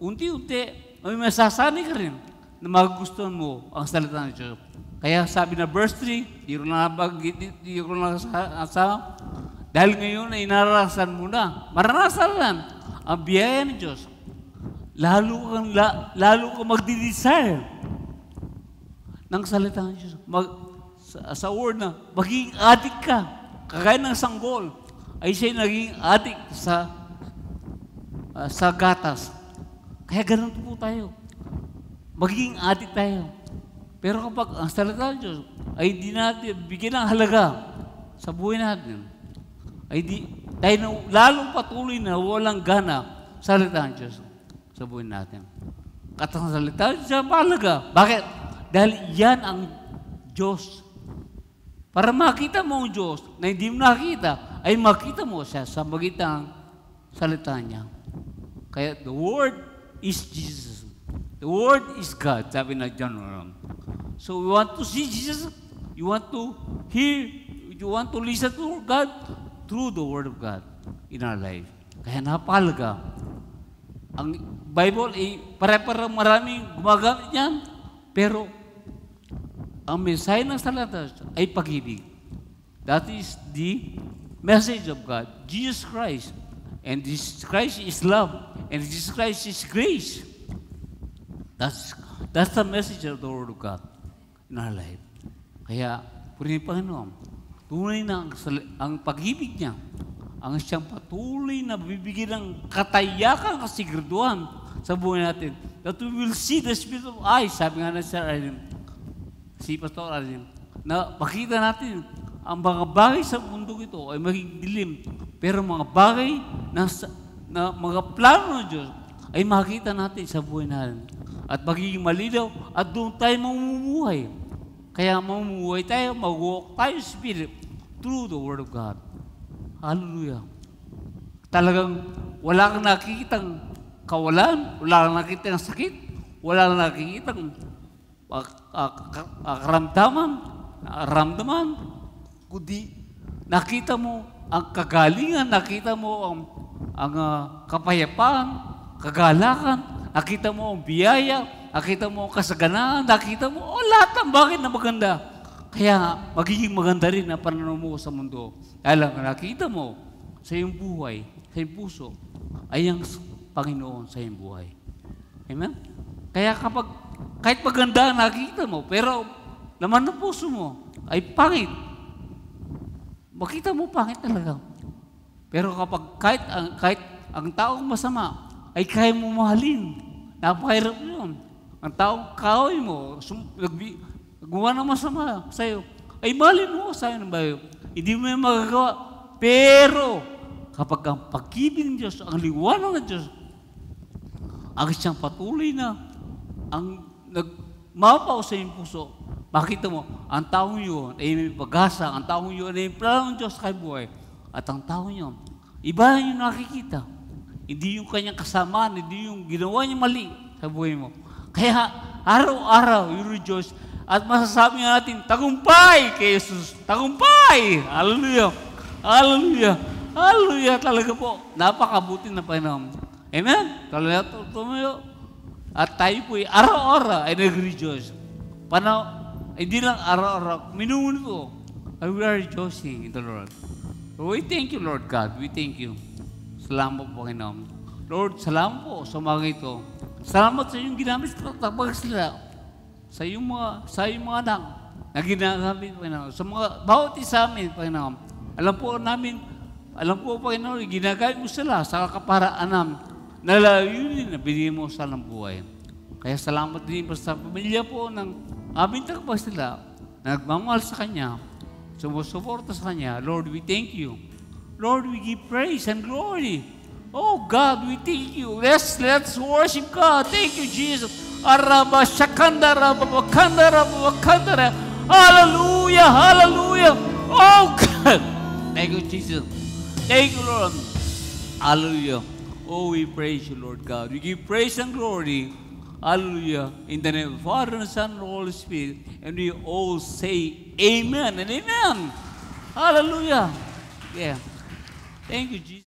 unti-unti, may masasanay ka rin na magugustuhan mo ang salita ng Diyos. Kaya sabi na verse 3, di ko lang nasa, dahil ngayon ay naranasan mo na. Maranasan lang ang biyaya ng Diyos. Lalo ka magdi-desire ng salita ng Diyos. Sa word na, magiging addict ka. Kagaya ng sanggol, ay siya naging addict sa gatas. Kaya ganun po tayo. Magiging addict tayo. Pero kapag ang salita ng Diyos ay di natin bigyan ng halaga sa buhay natin, ay di tayo na lalong patuloy na walang gana sa salita ng Diyos sa buhay natin. At ang salita ng Diyos ay mahalaga. Bakit? Dahil yan ang Diyos. Para makita mo ang Diyos na hindi mo nakita, ay makita mo siya sa magitan ng salita niya. Kaya the Word is Jesus. The Word is God, sabi na John. So we want to see Jesus, you want to hear, you want to listen to God through the Word of God in our life. Kaya napakalaga. Ang Bible ay pare-parang maraming gumagamit niyan, pero ang mensahe ng salita ay pag-ibig. That is the message of God, Jesus Christ. And Jesus Christ is love. And Jesus Christ is grace. That's the message of the Word of God in our life. Kaya, purihin Panginoon, tunay na ang pag-ibig niya, ang siyang patuloy na bibigyan ng katayakan, kasiguraduhan sa buhay natin. That we will see the spirit of eyes, sabi nga na si Pastor Arjen, na makita natin ang mga bagay sa mundo ito ay maging dilim, pero mga bagay na mga plano ng Diyos ay makita natin sa buhay natin at magiging malinaw at doon tayo mamumuhay. Kaya mamumuhay tayo, mag-walk tayo spirit through the Word of God. Hallelujah. Talagang wala kang nakikitang kawalan, wala kang nakikitang sakit, wala kang nakikitang karamdaman, kundi nakita mo ang kagalingan, nakita mo ang kapayapaan, kagalakan, nakita mo ang biyaya, nakita mo ang kasaganaan, nakita mo lahat ng bagay na maganda. Kaya magiging maganda rin ang pananaw mo sa mundo. Dahil ang nakita mo sa iyong buhay, sa iyong puso, ay ang Panginoon sa iyong buhay. Amen? Kaya kahit maganda ang nakikita mo, pero laman ng puso mo ay pangit, makita mo pangit talaga. Pero kapag kahit ang taong masama ay kaya mo mahalin, napakahirap yun. Ang taong kahoy mo, gumawa ng masama sa'yo, ay mahalin mo sa'yo ng bayo. Hindi mo yung magagawa. Pero kapag ang pag-ibig ng Diyos, ang liwanag ng Diyos, ang siyang patuloy na ang nagmapaw sa iyong puso, makita mo, ang taong yun ay may pag-asa, ang taong yun ay may plano ng Diyos kay buhay. At ang taong yun, iba yung nakikita. Hindi yung kanyang kasamaan, hindi yung ginawa niya mali sa buhay mo. Kaya araw-araw, you rejoice. At masasabi natin, tagumpay kay Jesus. Tagumpay! Hallelujah! Hallelujah! Hallelujah! Talaga po, napakabuti na Panginoon. Amen? Talaga tumayo. At tayo po araw-araw ay nag-rejoice. Hindi lang araw-araw, minuto. We are rejoicing in the Lord. So we thank you, Lord God. We thank you. Salamat po, Panginoon. Lord, salamat po sa mga ito. Salamat sa iyong ginamit sa pagsalita. Sa iyong mga anak na ginagamit, Panginoon. Sa mga bawat isa amin, Panginoon. Alam po, Panginoon, ginagamit mo sila sa kaparaan namin. Nalayunin na binigyan mo sa ng buhay. Kaya salamat din po sa pamilya po ng aming tagapagsalita na nagmamahal sa Kanya, sumusuporta sa Kanya. Lord, we thank you. Lord, we give praise and glory. Oh God, we thank you. Let's worship God. Thank you, Jesus. Araba shakanda raba bakanda raba bakanda. Hallelujah, hallelujah. Oh God. Thank you, Jesus. Thank you, Lord. Hallelujah. Oh, we praise you, Lord God. We give praise and glory. Hallelujah. In the name of the Father, and the Son, and the Holy Spirit. And we all say amen and amen. Hallelujah. Yeah. Thank you, Jesus.